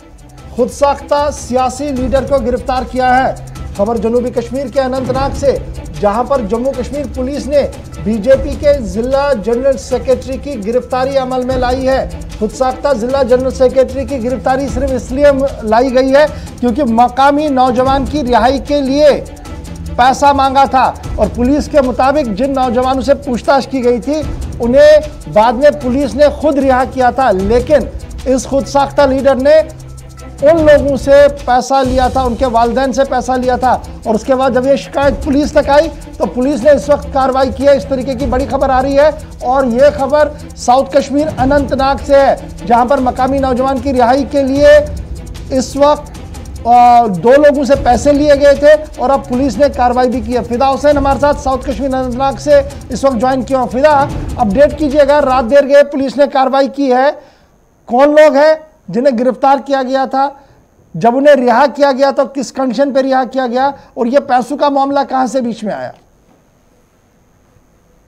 खुद साख्ता सियासी लीडर को गिरफ्तार किया है। खबर जनूबी कश्मीर के अनंतनाग से, जहां पर जम्मू कश्मीर पुलिस ने बीजेपी के जिला जनरल सेक्रेटरी की गिरफ्तारी अमल में लाई है। खुद साख्ता जिला जनरल सेक्रेटरी की गिरफ्तारी सिर्फ इसलिए लाई गई है क्योंकि मकामी नौजवान की रिहाई के लिए पैसा मांगा था और पुलिस के मुताबिक जिन नौजवानों से पूछताछ की गई थी उन्हें बाद में पुलिस ने खुद रिहा किया था, लेकिन इस खुद साख्ता लीडर ने उन लोगों से पैसा लिया था, उनके वालिदैन से पैसा लिया था और उसके बाद जब ये शिकायत पुलिस तक आई तो पुलिस ने इस वक्त कार्रवाई की है। इस तरीके की बड़ी खबर आ रही है और ये खबर साउथ कश्मीर अनंतनाग से है, जहां पर मकामी नौजवान की रिहाई के लिए इस वक्त 2 लोगों से पैसे लिए गए थे और अब पुलिस ने कार्रवाई भी की है। फिदा हुसैन हमारे साथ साउथ कश्मीर अनंतनाग से इस वक्त ज्वाइन किया। फिदा, अपडेट कीजिएगा, रात देर गए पुलिस ने कार्रवाई की है, कौन लोग हैं जिन्हें गिरफ्तार किया गया था, जब उन्हें रिहा किया गया तो किस कंडीशन पर रिहा किया गया और यह पैसों का मामला कहां से बीच में आया?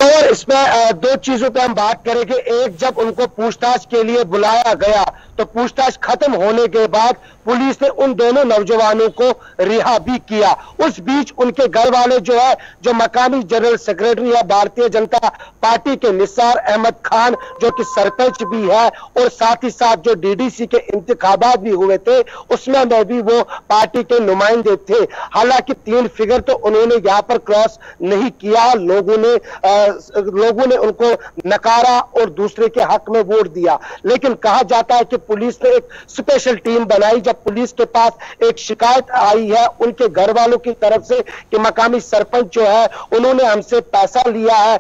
और इसमें 2 चीजों पे हम बात करेंगे। एक, जब उनको पूछताछ के लिए बुलाया गया तो पूछताछ खत्म होने के बाद पुलिस ने उन दोनों नौजवानों को रिहा भी किया। उस बीच उनके घर वाले जो है, जो मकामी जनरल सेक्रेटरी है भारतीय जनता पार्टी के निसार अहमद खान, जो कि सरपंच भी है और साथ ही साथ जो डीडीसी के इंतखाबात भी हुए थे उसमें भी वो पार्टी के नुमाइंदे थे। हालांकि 3 फिगर तो उन्होंने यहाँ पर क्रॉस नहीं किया, लोगों ने उनको नकारा और दूसरे के हक में वोट दिया। लेकिन कहा जाता है कि पुलिस ने एक स्पेशल टीम बनाई जब पुलिस के पास एक शिकायत आई है उनके घर वालों की तरफ से कि मकामी सरपंच जो है उन्होंने हमसे पैसा लिया है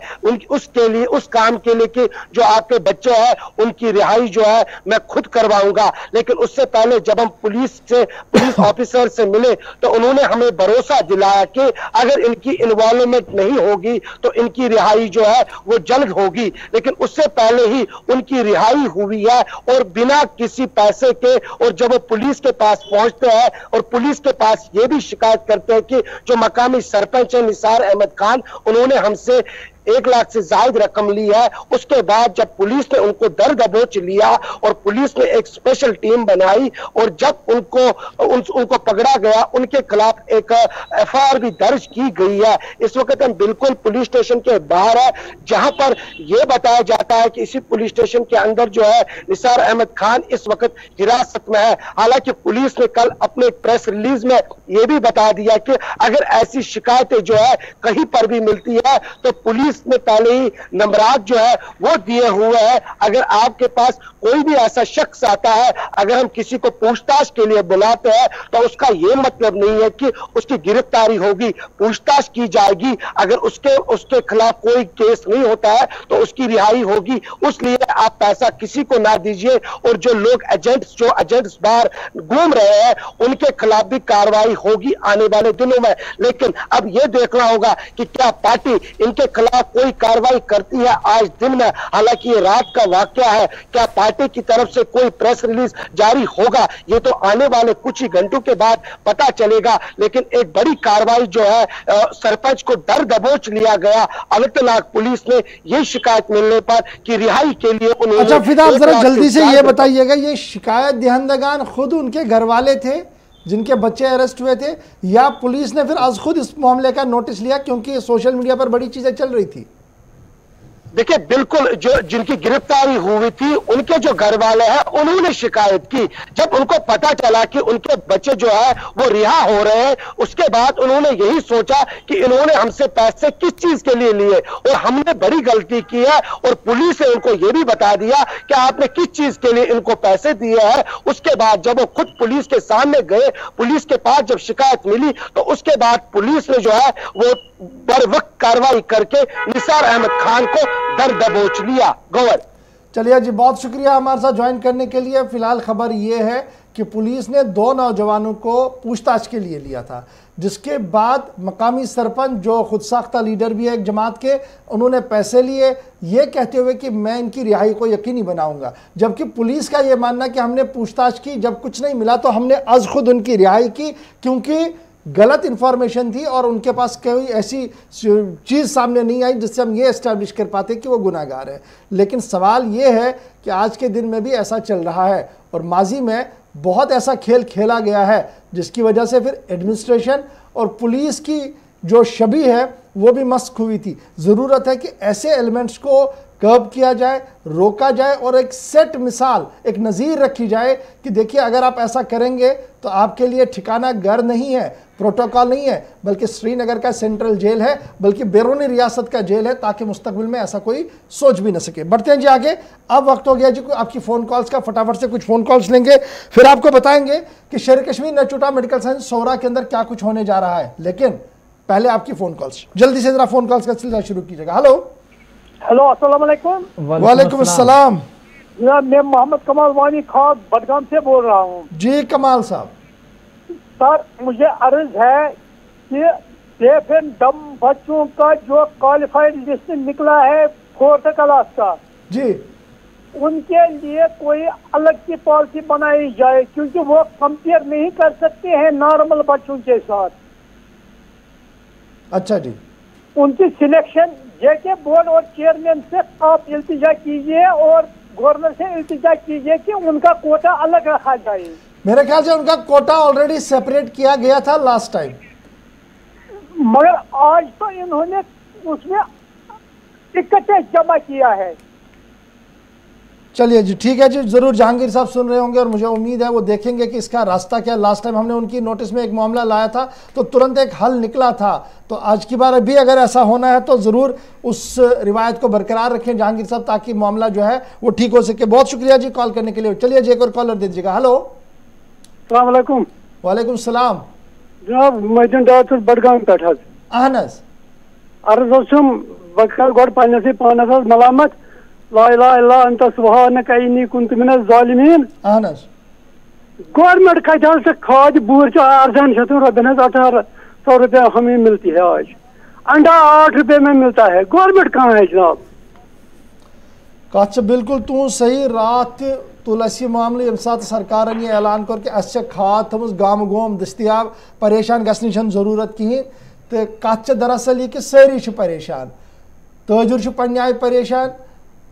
उसके लिए, उस काम के लिए कि जो आपके बच्चे हैं उनकी रिहाई जो है मैं खुद करवाऊंगा। लेकिन उससे पहले जब हम पुलिस ऑफिसर से मिले तो उन्होंने हमें भरोसा दिलाया कि अगर इनकी इन्वॉल्वमेंट नहीं होगी तो इनकी रिहाई जो है वो जल्द होगी। लेकिन उससे पहले ही उनकी रिहाई हुई है और बिना किसी पैसे के। और जब वो पुलिस के पास पहुंचते हैं और पुलिस के पास ये भी शिकायत करते हैं कि जो मकामी सरपंच है निसार अहमद खान, उन्होंने हमसे 1 लाख से ज्यादा रकम ली है। उसके बाद जब पुलिस ने उनको दर दबोच लिया और पुलिस ने एक स्पेशल टीम बनाई और जब उनको पकड़ा गया, उनके खिलाफ एक एफआईआर भी दर्ज की गई है। इस वक्त हम बिल्कुल पुलिस स्टेशन के बाहर है, जहां पर यह बताया जाता है कि इसी पुलिस स्टेशन के अंदर जो है निसार अहमद खान इस वक्त हिरासत में है। हालांकि पुलिस ने कल अपने प्रेस रिलीज में यह भी बता दिया कि अगर ऐसी शिकायतें जो है कहीं पर भी मिलती है तो पुलिस में पहले ही नंबरात जो है वो दिए हुए हैं। अगर आपके पास कोई भी ऐसा शख्स आता है, अगर हम किसी को पूछताछ के लिए बुलाते हैं तो उसका यह मतलब नहीं है कि उसकी गिरफ्तारी होगी, पूछताछ की जाएगी। अगर उसके खिलाफ कोई केस नहीं होता है तो उसकी रिहाई होगी। उसलिए आप पैसा किसी को ना दीजिए और जो लोग एजेंट्स बाहर घूम रहे हैं उनके खिलाफ भी कार्रवाई होगी आने वाले दिनों में। लेकिन अब यह देखना होगा कि क्या पार्टी इनके खिलाफ कोई कार्रवाई करती है आज दिन में। हालांकि ये रात का वाकया है, क्या पार्टी की तरफ से कोई प्रेस रिलीज जारी होगा ये तो आने वाले कुछ ही घंटों के बाद पता चलेगा। लेकिन एक बड़ी कार्रवाई जो है, सरपंच को दर दबोच लिया गया अनंतनाग पुलिस ने ये शिकायत मिलने पर कि रिहाई के लिए उन्होंने। अच्छा फिदा, जरा जल्दी से ये बताइएगा, ये शिकायत दहंदगान खुद उनके घर वाले थे जिनके बच्चे अरेस्ट हुए थे या पुलिस ने फिर आज खुद इस मामले का नोटिस लिया क्योंकि सोशल मीडिया पर बड़ी चीजें चल रही थी? देखिए, बिल्कुल जो जिनकी गिरफ्तारी हुई थी उनके जो घर वाले हैं उन्होंने शिकायत की। जब उनको पता चला कि उनके बच्चे जो है वो रिहा हो रहे हैं, उसके बाद उन्होंने यही सोचा कि इन्होंने हमसे पैसे किस चीज के लिए लिए और हमने बड़ी गलती की है। और पुलिस ने उनको ये भी बता दिया कि आपने किस चीज के लिए इनको पैसे दिए हैं। उसके बाद जब वो खुद पुलिस के सामने गए, पुलिस के पास जब शिकायत मिली तो उसके बाद पुलिस ने जो है वो बर वक्त कार्रवाई करके निसार अहमद खान को दर दबोच लिया। गौर चलिए जी, बहुत शुक्रिया हमारे साथ ज्वाइन करने के लिए। फिलहाल खबर ये है कि पुलिस ने 2 नौजवानों को पूछताछ के लिए लिया था, जिसके बाद मकामी सरपंच जो खुद साख्ता लीडर भी है एक जमात के, उन्होंने पैसे लिए ये कहते हुए कि मैं इनकी रिहाई को यकीनी बनाऊंगा। जबकि पुलिस का ये मानना कि हमने पूछताछ की, जब कुछ नहीं मिला तो हमने अज खुद उनकी रिहाई की, क्योंकि गलत इंफॉर्मेशन थी और उनके पास कोई ऐसी चीज़ सामने नहीं आई जिससे हम ये एस्टैब्लिश कर पाते कि वो गुनाहगार है। लेकिन सवाल ये है कि आज के दिन में भी ऐसा चल रहा है और माजी में बहुत ऐसा खेल खेला गया है जिसकी वजह से फिर एडमिनिस्ट्रेशन और पुलिस की जो छवि है वो भी मस्क हुई थी। ज़रूरत है कि ऐसे एलिमेंट्स को कर्ब किया जाए, रोका जाए और एक सेट मिसाल, एक नज़ीर रखी जाए कि देखिए अगर आप ऐसा करेंगे तो आपके लिए ठिकाना घर नहीं है, प्रोटोकॉल नहीं है, बल्कि श्रीनगर का सेंट्रल जेल है, बल्कि बैरूनी रियासत का जेल है, ताकि मुस्तकबिल में ऐसा कोई सोच भी न सके। बढ़ते हैं जी आगे। अब वक्त हो गया जी आपकी फ़ोन कॉल्स का। फटाफट से कुछ फ़ोन कॉल्स लेंगे, फिर आपको बताएंगे कि शेर कश्मीर नचूटा मेडिकल साइंस सोहरा के अंदर क्या कुछ होने जा रहा है। लेकिन पहले आपकी फ़ोन कॉल्स, जल्दी से ज़रा फ़ोन कॉल्स का सिलसिला शुरू कीजिएगा। हेलो हेलो, अस्सलाम वालेकुम। वालेकुम अस्सलाम। मैं मोहम्मद कमाल वानी खान बडगाम से बोल रहा हूँ। जी कमाल साहब। सर, मुझे अर्ज है कि सेफ एंड डम बच्चों का जो क्वालिफाइड लिस्ट निकला है 4th क्लास का, जी उनके लिए कोई अलग की पॉलिसी बनाई जाए, क्योंकि वो कंपेयर नहीं कर सकते हैं नॉर्मल बच्चों के साथ। अच्छा जी। उनकी सिलेक्शन जेके बोर्ड और चेयरमैन से आप इल्तिजा कीजिए और गवर्नर से इल्तिजा कीजिए कि उनका कोटा अलग रखा जाए। मेरे ख्याल से उनका कोटा ऑलरेडी सेपरेट किया गया था लास्ट टाइम, मगर आज तो इन्होंने उसमें इकट्ठे जमा किया है। चलिए जी ठीक है जी, जरूर जहांगीर साहब सुन रहे होंगे और मुझे उम्मीद है वो देखेंगे कि इसका रास्ता क्या। लास्ट टाइम हमने उनकी नोटिस में एक मामला लाया था तो तुरंत एक हल निकला था, तो आज की बार भी अगर ऐसा होना है तो ज़रूर उस रिवायत को बरकरार रखें जहांगीर साहब, ताकि मामला जो है वो ठीक हो सके। बहुत शुक्रिया जी कॉल करने के लिए। चलिए जी एक और कॉलर दे दीजिएगा। हेलो अस्सलाम वालेकुम। वालेकुम सलाम जनाब, मैं डॉक्टर बडगाम पे अहन अर्ज गोड पन्नसै पानस मलामत ला इलाहा इल्ला अंत सुब्हानक इन्नी कुन्तु मिनज़ ज़ालिमीन। गवर्नमेंट कल से खाद बूर अर्जान ₹18 1800 हमें मिलती है आज, अंडा ₹8 में मिलता है। गवर्नमेंट कहाँ है जनाब? कत बिल्कुल तू सही। रात तुलसी मामले ये साथ सरकार ने ऐलान कर कि अस खाद थमस गाम गोम दस्तियाब, परेशान गनी जरूरत कहें। तो कत दरअसल ये कि सारी परेशान, तजुर पन्ने आय परेशान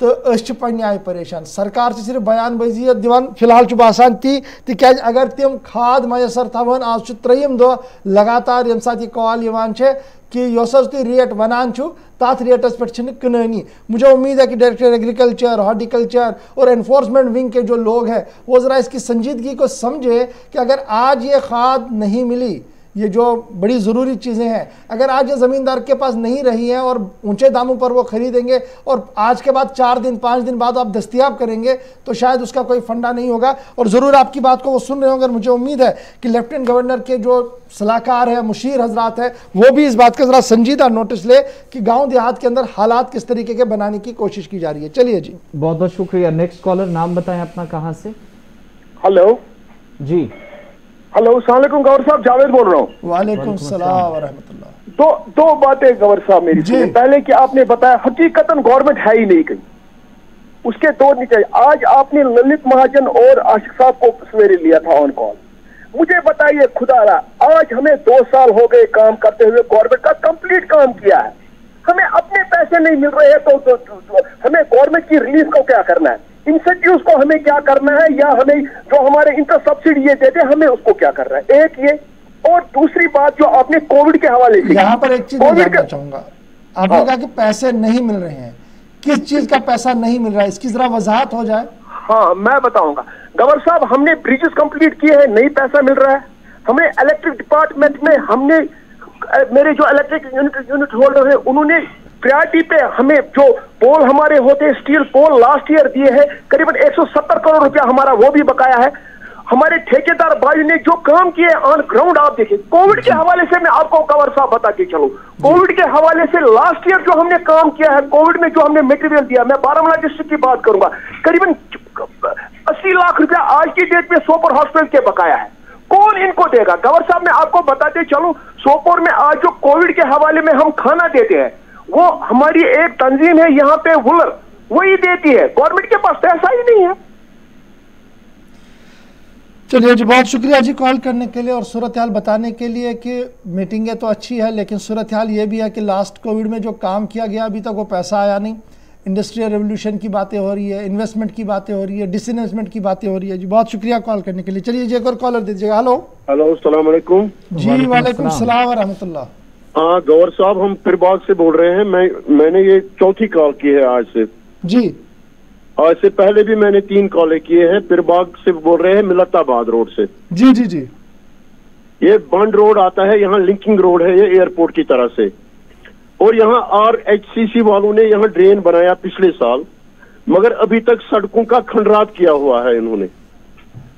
तो पन्ने आय परेशान। सरकार सिर्फ बयानबाजी दिवान फिलहाल बासान ती तिक्याज अगर तिम खाद मैसर थवन, आज 3यम दो लगातार यम साथ कॉल कि योस तुम रेट वनान तथ रेटस पे क्ननी। मुझे उम्मीद है कि डायरेक्टर एग्रीकल्चर, हॉर्टिकल्चर और एनफोर्समेंट विंग के जो लोग हैं वो ज़रा इसकी संजीदगी को समझे कि अगर आज ये खाद नहीं मिली, ये जो बड़ी ज़रूरी चीज़ें हैं, अगर आज ये ज़मींदार के पास नहीं रही हैं और ऊंचे दामों पर वो ख़रीदेंगे और आज के बाद 4 दिन 5 दिन बाद आप दस्तयाब करेंगे तो शायद उसका कोई फंडा नहीं होगा। और ज़रूर आपकी बात को वो सुन रहे होंगे। मुझे उम्मीद है कि लेफ्टिनेंट गवर्नर के जो सलाहकार है, मुशीर हजरात है, वो भी इस बात का ज़रा संजीदा नोटिस ले कि गाँव देहात के अंदर हालात किस तरीके के बनाने की कोशिश की जा रही है। चलिए जी, बहुत बहुत शुक्रिया। नेक्स्ट कॉलर, नाम बताएं अपना, कहाँ से? हेलो जी। हेलो, अस्सलाम वालेकुम गवर साहब, जावेद बोल रहा हूँ। वालेकुम सलाम व रहमतुल्लाह। दो बातें गवर साहब मेरी सुनिए। पहले कि आपने बताया हकीकतन गवर्नमेंट है ही नहीं कहीं, उसके दो नहीं चाहिए। आज आपने ललित महाजन और आशिक साहब को सवेरे लिया था ऑन कॉल। मुझे बताइए खुदारा, आज हमें 2 साल हो गए काम करते हुए, गवर्नमेंट का कंप्लीट काम किया है, हमें अपने पैसे नहीं मिल रहे हैं तो हमें गवर्नमेंट की रिलीफ को क्या करना है, इंसेंटिव्स को हमें क्या करना है, या हमें जो हमारे इंटर सब्सिडी ये देते हैं हमें उसको क्या करना है। एक ये, और दूसरी बात जो आपने कोविड के हवाले से, यहाँ पर एक चीज जानना चाहूंगा। आपने कहा कि पैसे नहीं मिल रहे हैं, किस चीज का पैसा नहीं मिल रहा है, इसकी जरा वजाहत हो जाए। हाँ मैं बताऊंगा गवर्नर साहब, हमने ब्रिजेस कंप्लीट किए हैं, नहीं पैसा मिल रहा है। हमें इलेक्ट्रिक डिपार्टमेंट में हमने मेरे जो इलेक्ट्रिक यूनिट होल्डर है उन्होंने प्रायोरिटी पे हमें जो पोल हमारे होते हैं स्टील पोल लास्ट ईयर दिए हैं, करीबन 170 करोड़ रुपया हमारा वो भी बकाया है। हमारे ठेकेदार भाई ने जो काम किए ऑन ग्राउंड आप देखिए। कोविड के हवाले से मैं आपको कंवर साहब बता के चलूं, कोविड के हवाले से लास्ट ईयर जो हमने काम किया है, कोविड में जो हमने मटेरियल दिया, मैं बारामूला डिस्ट्रिक्ट की बात करूंगा, करीबन 80 लाख रुपया आज की डेट में सोपोर हॉस्पिटल के बकाया है। कौन इनको देगा? कंवर साहब मैं आपको बताते चलूं, सोपोर में आज जो कोविड के हवाले में हम खाना देते हैं, वो हमारी एक तंजीम है यहाँ पे वुलर, वही देती है, गवर्नमेंट के पास पैसा ही नहीं है। चलिए जी, बहुत शुक्रिया जी कॉल करने के लिए और सूरत हाल बताने के लिए कि मीटिंगें तो अच्छी है लेकिन सूरत हाल ये भी है कि लास्ट कोविड में जो काम किया गया अभी तक वो पैसा आया नहीं। इंडस्ट्रियल रेवोल्यूशन की बातें हो रही है, इन्वेस्टमेंट की बातें हो रही है, डिसइन्वेस्टमेंट की बातें हो रही है। जी बहुत शुक्रिया कॉल करने के लिए। चलिए जी एक और कॉलर दीजिएगा। हेलो हेलो, अस्सलाम वालेकुम। जी वालेकुम सलाम व रहमतुल्लाह। हाँ गौर साहब, हम फिरबाग से बोल रहे हैं। मैंने ये चौथी कॉल की है आज से जी। आज से पहले भी मैंने 3 कॉलें किए हैं। फिरबाग से बोल रहे हैं, मिलताबाद रोड से। जी जी जी। ये बंड रोड आता है, यहाँ लिंकिंग रोड है ये एयरपोर्ट की तरह से। और यहाँ RHCC वालों ने यहाँ ड्रेन बनाया पिछले साल, मगर अभी तक सड़कों का खंडरात किया हुआ है इन्होंने।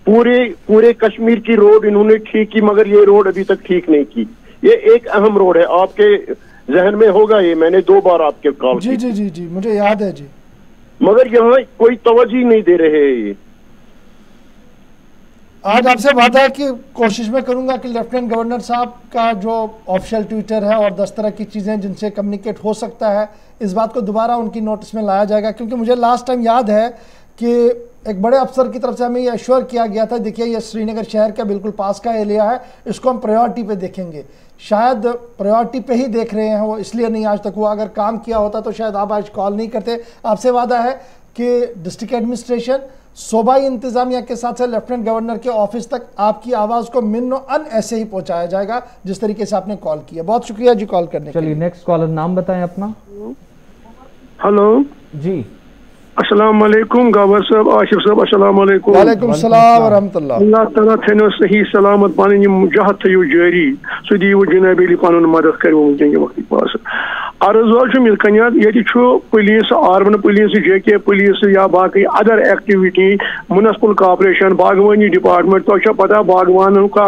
पूरे कश्मीर की रोड इन्होंने ठीक की, मगर ये रोड अभी तक ठीक नहीं की। ये एक अहम रोड है, आपके जहन में होगा ये, मैंने 2 बार आपके कॉल जी जी जी जी मुझे याद है जी, मगर यहाँ कोई तवज्जो नहीं दे रहे हैं। ये आज आपसे वादा है कि कोशिश में करूंगा कि लेफ्टिनेंट गवर्नर साहब का जो ऑफिशियल ट्विटर है और 10 तरह की चीज़ें जिनसे कम्युनिकेट हो सकता है, इस बात को दोबारा उनकी नोटिस में लाया जाएगा। क्योंकि मुझे लास्ट टाइम याद है कि एक बड़े अफसर की तरफ से हमें ये एश्योर किया गया था, देखिए ये श्रीनगर शहर का बिल्कुल पास का एरिया है, इसको हम प्रायोरिटी पे देखेंगे। शायद प्रायोरिटी पे ही देख रहे हैं वो, इसलिए नहीं आज तक हुआ। अगर काम किया होता तो शायद आप आज कॉल नहीं करते। आपसे वादा है कि डिस्ट्रिक्ट एडमिनिस्ट्रेशन सूबाई इंतजामिया के साथ साथ लेफ्टिनेंट गवर्नर के ऑफिस तक आपकी आवाज़ को मिन्नो अन ऐसे ही पहुंचाया जाएगा जिस तरीके से आपने कॉल किया। बहुत शुक्रिया जी कॉल करने के लिए। चलिए नेक्स्ट कॉलर, नाम बताएं अपना। हेलो जी, अस्सलाम वालेकुम गवर साहब, आशिफ साहब, अस्सलाम वालेकुम। वालेकुम सलाम व रहमतुल्लाह। अल्लाह ताला थनो सही सलामत पानी जहत थयो जारी सुदी वो जनाब अली पान मदद करो के वक्त पास अर्ज मिल कन्यात ये police, Arman police, JK police या बाकी अदर एक्टिविटी, म्युनिसिपल कॉर्पोरेशन, बागवानी डिपार्टमेंट, तो पता बागवान का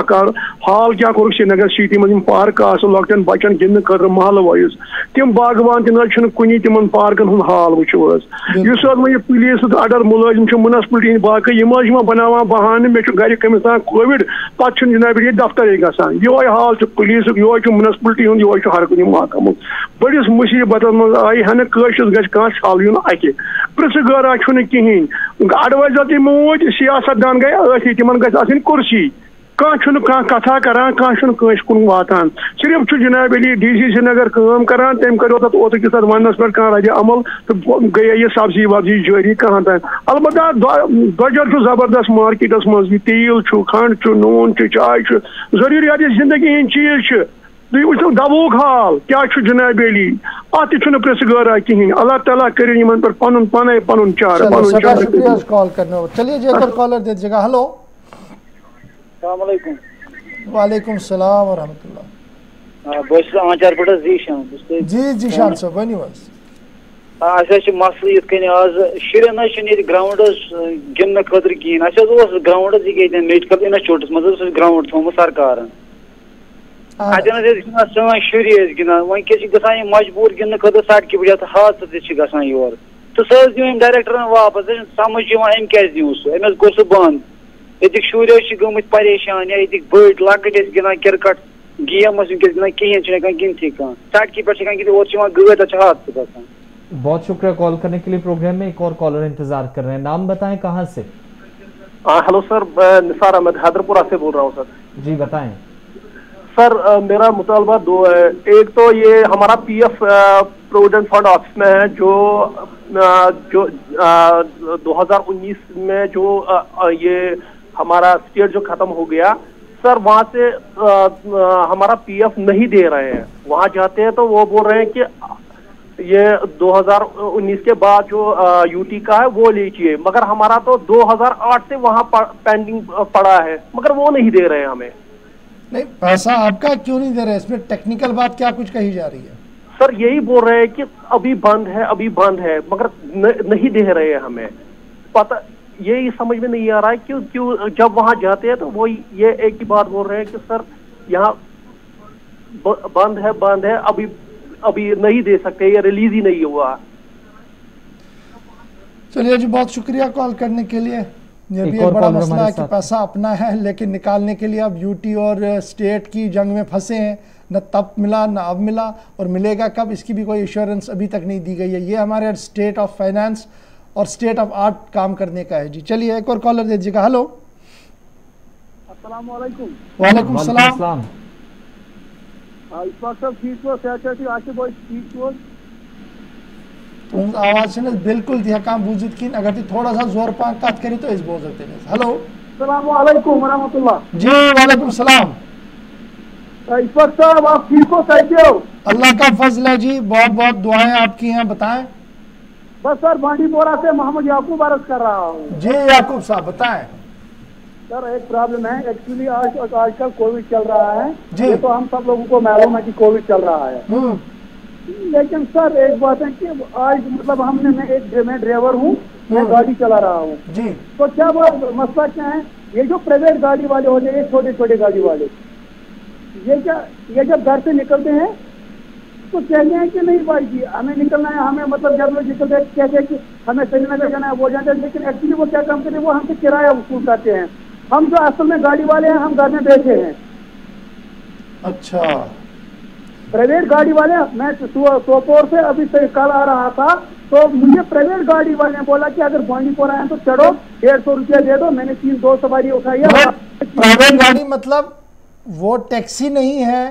हाल क्या कर श्रीनगर सिटी में पार्क लकटन बचन गिंद कर महल वाइज तम बागवान तन कुन तिम पार्कन हूं हाल वो ये पुलिस अडर मुलाजिम म्युनिसिपलिटी बाकी बनावान बहान मे गर कमिस कोविड पे जनाब ये दफ्तर गसान ये हाल पुलिस ये म्युनिसिपलिटी हूं ये हर कुछ महकम बड़िस मुसीबत मज आई हन कशिस गल छल यून अकि पृथ गरा कहें अडवाइजर मोज सियासतदान गई तिम गई कुर्सी कह कथा करान कह कुन वातान सिर्फ जनाब अली DC श्रीनगर काम करान तम करो तथ ओत किस वनस पे रद अमल तो गई ये सब्जी वब्जी जारी कहां तक अलबत् दजर जबरदस्त मार्केटस मज तेल खंड नून चाय जरूरियात जिंदगी हंद चीज वो दबूक हाल क्या जनाब अली अत प्रेस गरा कहें अल्लाह ताला कर पन पन चार। चलिए जी एक और कॉलर दे दीजिएगा। हेलो वालेकुम सलाम व रहमतुल्लाह। आचार पे जीशान जी जी शान साहब वन मसल ये आज शुरन ग्राउंड गिंदन खतर कहें ग्राउंड ये मेडिकल इंस्टीट्यूट मज ग्राउंड थोम सरकार अतन शुर गिंदान वो क्या मजबूर गिंदन खतर सड़क वजह हादसा ग योर तो सह दिव डायरेक्टर वापस समझ अम क्या दिव सह अमस गो सह बंद ये शुर गमत परेशान या ये बड़ लकट गिंदान क्रिकेट गेम वनकस गिंदान कहें गिनती कह सड़क पे गिंद और गद हादसा ग। बहुत शुक्रिया कॉल करने के लिए। प्रोग्राम में एक और कॉलर इंतजार कर रहे हैं, नाम बताएं कहां से। हेलो सर, निसार अहमद हैदरपुरा से बोल रहा हूँ सर। जी बताएं सर। मेरा मुतालबा 2 है। एक तो ये हमारा PF प्रोविडेंट फंड ऑफिस में है जो 2019 में जो ये हमारा स्टेट जो खत्म हो गया सर, वहाँ से हमारा PF नहीं दे रहे हैं। वहाँ जाते हैं तो वो बोल रहे हैं कि ये 2019 के बाद जो UT का है वो लीजिए, मगर हमारा तो 2008 से वहाँ पेंडिंग पड़ा है, मगर वो नहीं दे रहे हैं हमें। नहीं, पैसा आपका क्यों नहीं दे रहे? इसमें टेक्निकल बात क्या कुछ कही जा रही है? सर यही बोल रहे हैं कि अभी बंद है, अभी बंद है, मगर नहीं दे रहे हैं हमें। पता यही समझ में नहीं आ रहा है क्यों जब वहां जाते हैं तो वो ये एक ही बात बोल रहे हैं कि सर यहाँ बंद है अभी नहीं दे सकते, ये रिलीज ही नहीं हुआ। चलिए जी, बहुत शुक्रिया कॉल करने के लिए। ये भी एक बड़ा मसला है कि पैसा अपना है लेकिन निकालने के लिए अब यूटी और स्टेट की जंग में फंसे हैं, न तब मिला न अब मिला, और मिलेगा कब इसकी भी कोई इंश्योरेंस अभी तक नहीं दी गई है। ये हमारे स्टेट ऑफ फाइनेंस और स्टेट ऑफ आर्ट काम करने का है जी। चलिए एक और कॉलर दे दीजिएगा। हेलो, अस्सलाम वालेकुम। वालेकुम सलाम। आवाज से बिल्कुल दिया काम बूजित की अगर थोड़ा सा जोर पा कत करी तो इस बोल सकते हैं। हेलो, अस्सलाम वालेकुम वरहमतुल्लाह। जी वालेकुम सलाम। इस्फाक साहब आप ठीक हो, कैसे हो? अल्लाह का फजल है जी, बहुत बहुत दुआएं आपकी हैं, बताएं। बस सर बांडीपोरा से मोहम्मद याकूब अर्ज कर रहा हूँ। जी याकूब साहब बताएं। सर एक प्रॉब्लम है, एक्चुअली आजकल कोविड चल रहा है, ये तो हम सब लोगों को मालूम है कि कोविड चल रहा है, लेकिन सर एक बात है कि आज मतलब मैं ड्राइवर हूँ, मैं गाड़ी चला रहा हूँ जी, तो क्या मसला क्या है, ये जो प्राइवेट गाड़ी वाले होते हैं, छोटे छोटे गाड़ी वाले, ये जब घर से निकलते हैं तो कहते हैं कि नहीं भाई जी हमें निकलना है, हमें मतलब जब लोग निकलते हैं कहते हैं कि हमें श्रीनगर जाना है, वो जाते हैं, लेकिन एक्चुअली वो क्या काम करते हैं, वो हमसे किराया वसूल करते हैं। हम जो असल में गाड़ी वाले हैं हम घर में बैठे हैं। अच्छा, प्राइवेट गाड़ी वाले, मैं सोपोर से अभी कल आ रहा था तो मुझे प्राइवेट गाड़ी वाले ने बोला कि अगर बांडीपोरा है तो चढ़ो, 150 रुपया दे दो। मैंने 2 सवारी उठाई है। प्राइवेट गाड़ी मतलब वो टैक्सी नहीं है,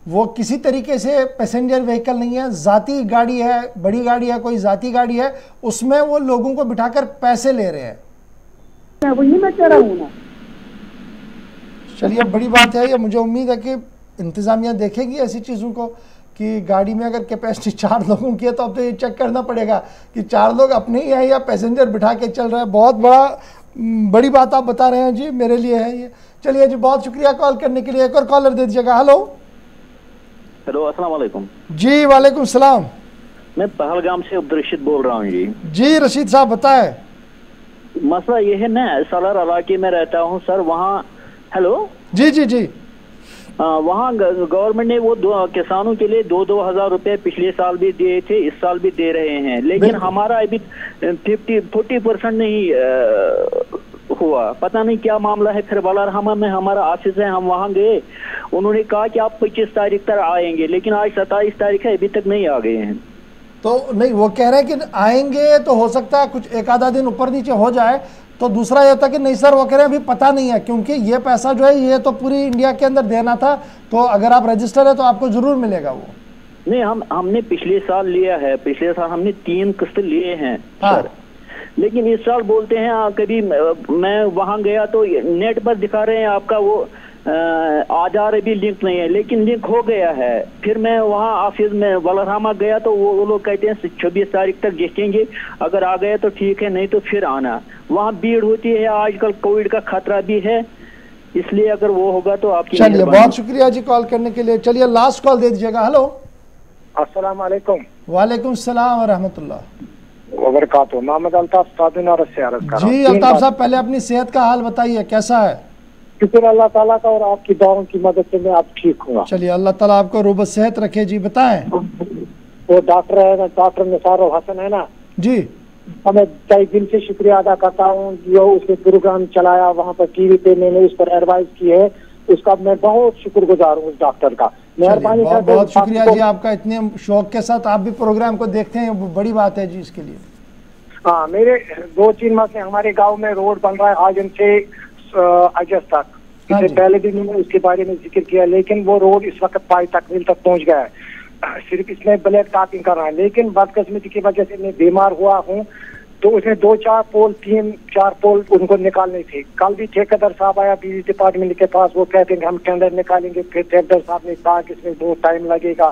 वो किसी तरीके से पैसेंजर व्हीकल नहीं है, जाती गाड़ी है, बड़ी गाड़ी है, कोई जाती गाड़ी है, उसमें वो लोगों को बिठाकर पैसे ले रहे हैं। वही मैं कह रहा हूँ ना। चलिए बड़ी बात है ये, मुझे उम्मीद है कि इंतजामिया देखेगी ऐसी चीज़ों को कि गाड़ी में अगर कैपेसिटी 4 लोगों की है तो अब तो ये चेक करना पड़ेगा कि 4 लोग अपने ही हैं या पैसेंजर बिठा के चल रहे हैं। बहुत बड़ी बात आप बता रहे हैं जी, मेरे लिए है ये। चलिए जी, बहुत शुक्रिया कॉल करने के लिए। एक और कॉलर दे दीजिएगा। हेलो अस्सलाम वालेकुम। जी वालेकुम सलाम। मैं पहलगाम से अब्दुल रशीद बोल रहा हूँ जी। जी रशीद साहब बताएं। मसला ये है, मैं सालार इलाके में रहता हूँ सर, वहाँ हेलो जी जी जी वहाँ गवर्नमेंट ने वो किसानों के लिए 2-2 हज़ार रुपए पिछले साल भी दिए थे, इस साल भी दे रहे हैं, लेकिन हमारा अभी 40% नहीं हुआ। पता नहीं क्या मामला है। फिर बलारहमा में हमारा ऑफिस है, हम वहाँ गए, उन्होंने कहा कि आप 25 तारीख तक आएंगे, लेकिन आज 27 तारीख है, अभी तक नहीं आ गए हैं। तो नहीं, वो कह रहे हैं कि आएंगे तो हो सकता है कुछ एक आधा दिन ऊपर नीचे हो जाए। तो दूसरा ये था कि नहीं सर, वो कह रहे हैं अभी पता नहीं है, क्योंकि ये पैसा जो है ये तो पूरी इंडिया के अंदर देना था, तो अगर आप रजिस्टर है तो आपको जरूर मिलेगा वो। नहीं, हमने पिछले साल लिया है, पिछले साल हमने 3 किस्त लिए हैं सर, लेकिन इस साल बोलते हैं कभी मैं वहां गया तो नेट पर दिखा रहे हैं आपका वो आधार अभी लिंक नहीं है, लेकिन लिंक हो गया है। फिर मैं वहाँ ऑफिस में बलरामा गया तो वो लोग कहते हैं 26 तारीख तक देखेंगे, अगर आ गया तो ठीक है, नहीं तो फिर आना। वहाँ भीड़ होती है, आजकल कोविड का खतरा भी है, इसलिए अगर वो होगा तो आपकी। चलिए बहुत शुक्रिया जी कॉल करने के लिए। चलिए लास्ट कॉल दे दीजिएगा। हेलो अस्सलाम वालेकुम। वालेकुम सलाम व रहमतुल्लाह वबरकातुहू। मोहम्मद अल्ताफ सादुनार से अर्ज कर रहा हूं। जी अल्ताफ साहब, पहले अपनी सेहत का हाल बताइए, कैसा है? शुक्र अल्लाह ताला का और आपकी दुआओं की मदद से मैं आप ठीक हूँ। चलिए अल्लाह ताला आपको रूब सेहत रखे जी। बताएं। वो डॉक्टर है ना, डॉक्टर निसार हसन है ना जी, मैं तय दिल से शुक्रिया अदा करता हूँ जो उसने प्रोग्राम चलाया वहाँ पर टीवी पे, मैंने उस पर एडवाइस की है, उसका मैं बहुत शुक्रगुजार हूँ उस डॉक्टर का। मेहरबानी बहुत बहुत शुक्रिया जी आपका, इतने शौक के साथ आप भी प्रोग्राम को देखते हैं, बड़ी बात है जी इसके लिए। हाँ, मेरे 2-3 माह से हमारे गाँव में रोड बन रहा है आज से अगस्त तक। इससे पहले भी मैंने उसके बारे में जिक्र किया, लेकिन वो रोड इस वक्त पाई तकमील तक पहुंच गया है, सिर्फ इसमें ब्लैक टॉपिंग कर रहा है। लेकिन बदकिस्मती की वजह से मैं बीमार हुआ हूँ, तो उसने 2-4 पोल 3-4 पोल उनको निकालने थे। कल भी ठेकेदार साहब आया बिजली डिपार्टमेंट के पास, वो कहते हैं कि हम टेंडर निकालेंगे, फिर ठेकेदार साहब ने कहा कि इसमें बहुत टाइम लगेगा,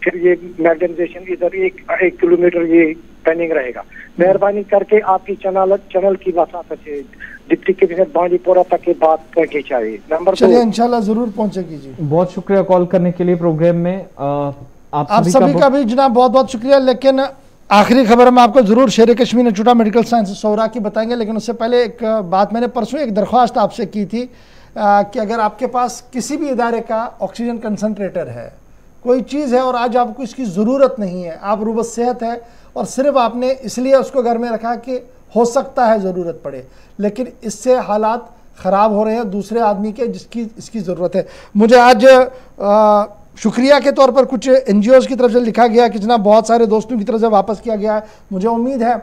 फिर ये मैगनाइजेशन इधर 1 किलोमीटर ये पेंडिंग रहेगा। मेहरबानी करके आपकी चैनल की वसाफत से डिप्टी कमिश्नर बांडीपोरा तक की बात पहुंचनी चाहिए। नंबर 2। चलिए इंशाल्लाह जरूर पहुंचेगी जी। बहुत शुक्रिया कॉल करने के लिए प्रोग्राम में। आप सभी का भी जनाब बहुत बहुत शुक्रिया। लेकिन आखिरी खबर हम आपको ज़रूर Sher Kashmir institute of medical science Soura की बताएंगे, लेकिन उससे पहले एक बात मैंने परसों एक दरख्वास्त आपसे की थी कि अगर आपके पास किसी भी इदारे का ऑक्सीजन कंसनट्रेटर है, कोई चीज़ है और आज आपको इसकी ज़रूरत नहीं है, आप रूबत सेहत है और सिर्फ आपने इसलिए उसको घर में रखा कि हो सकता है ज़रूरत पड़े, लेकिन इससे हालात ख़राब हो रहे हैं दूसरे आदमी के जिसकी इसकी ज़रूरत है। मुझे आज शुक्रिया के तौर पर कुछ NGOs की तरफ से लिखा गया कि जना बहुत सारे दोस्तों की तरफ से वापस किया गया है। मुझे उम्मीद है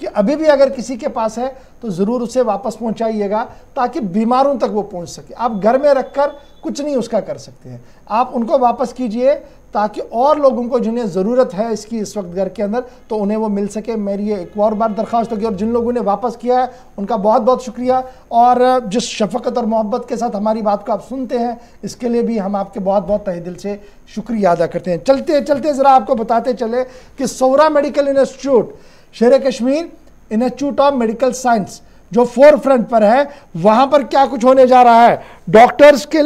कि अभी भी अगर किसी के पास है तो ज़रूर उसे वापस पहुंचाइएगा ताकि बीमारों तक वो पहुंच सके। आप घर में रखकर कुछ नहीं उसका कर सकते हैं, आप उनको वापस कीजिए ताकि और लोगों को जिन्हें ज़रूरत है इसकी इस वक्त घर के अंदर तो उन्हें वो मिल सके। मेरी ये एक और बार दरख्वास्त होगी और जिन लोगों ने वापस किया है उनका बहुत बहुत शुक्रिया, और जिस शफकत और मोहब्बत के साथ हमारी बात को आप सुनते हैं इसके लिए भी हम आपके बहुत बहुत तहे दिल से शुक्रिया अदा करते हैं। चलते चलते ज़रा आपको बताते चले कि सौरा मेडिकल इंस्टीट्यूट शेर Kashmir institute of medical science जो फोर फ्रंट पर है वहां पर क्या कुछ होने जा रहा है। डॉक्टर्स के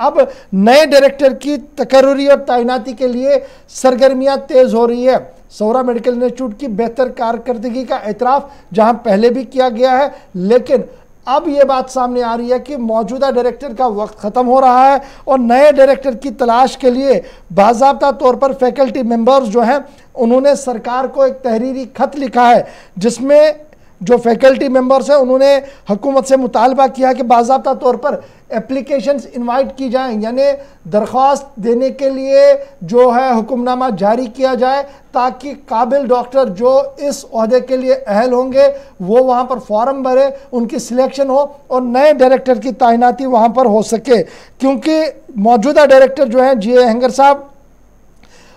अब नए डायरेक्टर की तकर्री और तैनाती के लिए सरगर्मियां तेज हो रही है। सौरा मेडिकल इंस्टीट्यूट की बेहतर कारकर्दगी का एतराफ जहां पहले भी किया गया है, लेकिन अब यह बात सामने आ रही है कि मौजूदा डायरेक्टर का वक्त ख़त्म हो रहा है और नए डायरेक्टर की तलाश के लिए बाज़ाब्ता तौर पर फैकल्टी मेंबर्स जो हैं उन्होंने सरकार को एक तहरीरी खत लिखा है जिसमें जो फैकल्टी मेंबर्स हैं उन्होंने हुकूमत से मुतालबा किया कि बाज़ाब्ता तौर पर एप्लीकेशंस इनवाइट की जाएं, यानी दरख्वास्त देने के लिए जो है हुक्मनामा जारी किया जाए ताकि काबिल डॉक्टर जो इस ओहदे के लिए अहल होंगे वो वहाँ पर फॉर्म भरे, उनकी सिलेक्शन हो और नए डायरेक्टर की तैनाती वहाँ पर हो सके। क्योंकि मौजूदा डायरेक्टर जो हैं GA अहंगर साहब,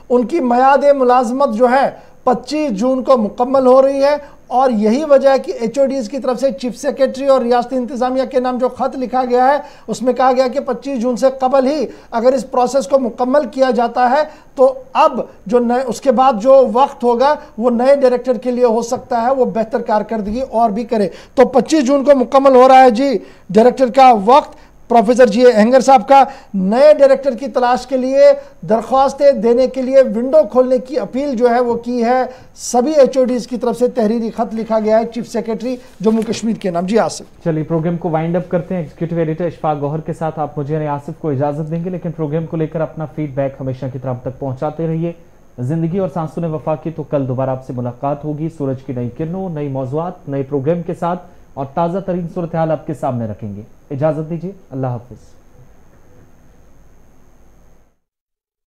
उनकी मियाद मुलाजमत जो है 25 जून को मुकम्मल हो रही है और यही वजह है कि HODs की तरफ से चीफ सेक्रेटरी और रियासती इंतजामिया के नाम जो ख़त लिखा गया है उसमें कहा गया कि 25 जून से कबल ही अगर इस प्रोसेस को मुकम्मल किया जाता है तो अब जो नए उसके बाद जो वक्त होगा वो नए डायरेक्टर के लिए हो सकता है वो बेहतर कारकर्दगी और भी करे। तो 25 जून को मुकम्मल हो रहा है जी डायरेक्टर का वक्त। प्रोफेसर GA अहंगर साहब का नए डायरेक्टर की तलाश के लिए दरख्वास्तें देने के लिए विंडो खोलने की अपील जो है वो की है। सभी HODs की तरफ से तहरीरी खत लिखा गया है चीफ सेक्रेटरी जम्मू कश्मीर के नाम। जी आसिफ, चलिए प्रोग्राम को वाइंड अप करते हैं। एग्जीक्यूटिव एडिटर इशफाक गौहर के साथ आप मुझे यानी आसिफ को इजाजत देंगे, लेकिन प्रोग्राम को लेकर अपना फीडबैक हमेशा की तरह हम तक पहुंचाते रहिए। जिंदगी और सांसों ने वफा की तो कल दोबारा आपसे मुलाकात होगी सूरज की नई किरणों, नई मौजूआत, नए प्रोग्राम के साथ और ताज़ा तरीन सूरत हाल आपके सामने रखेंगे। इजाजत दीजिए, अल्लाह हाफिज।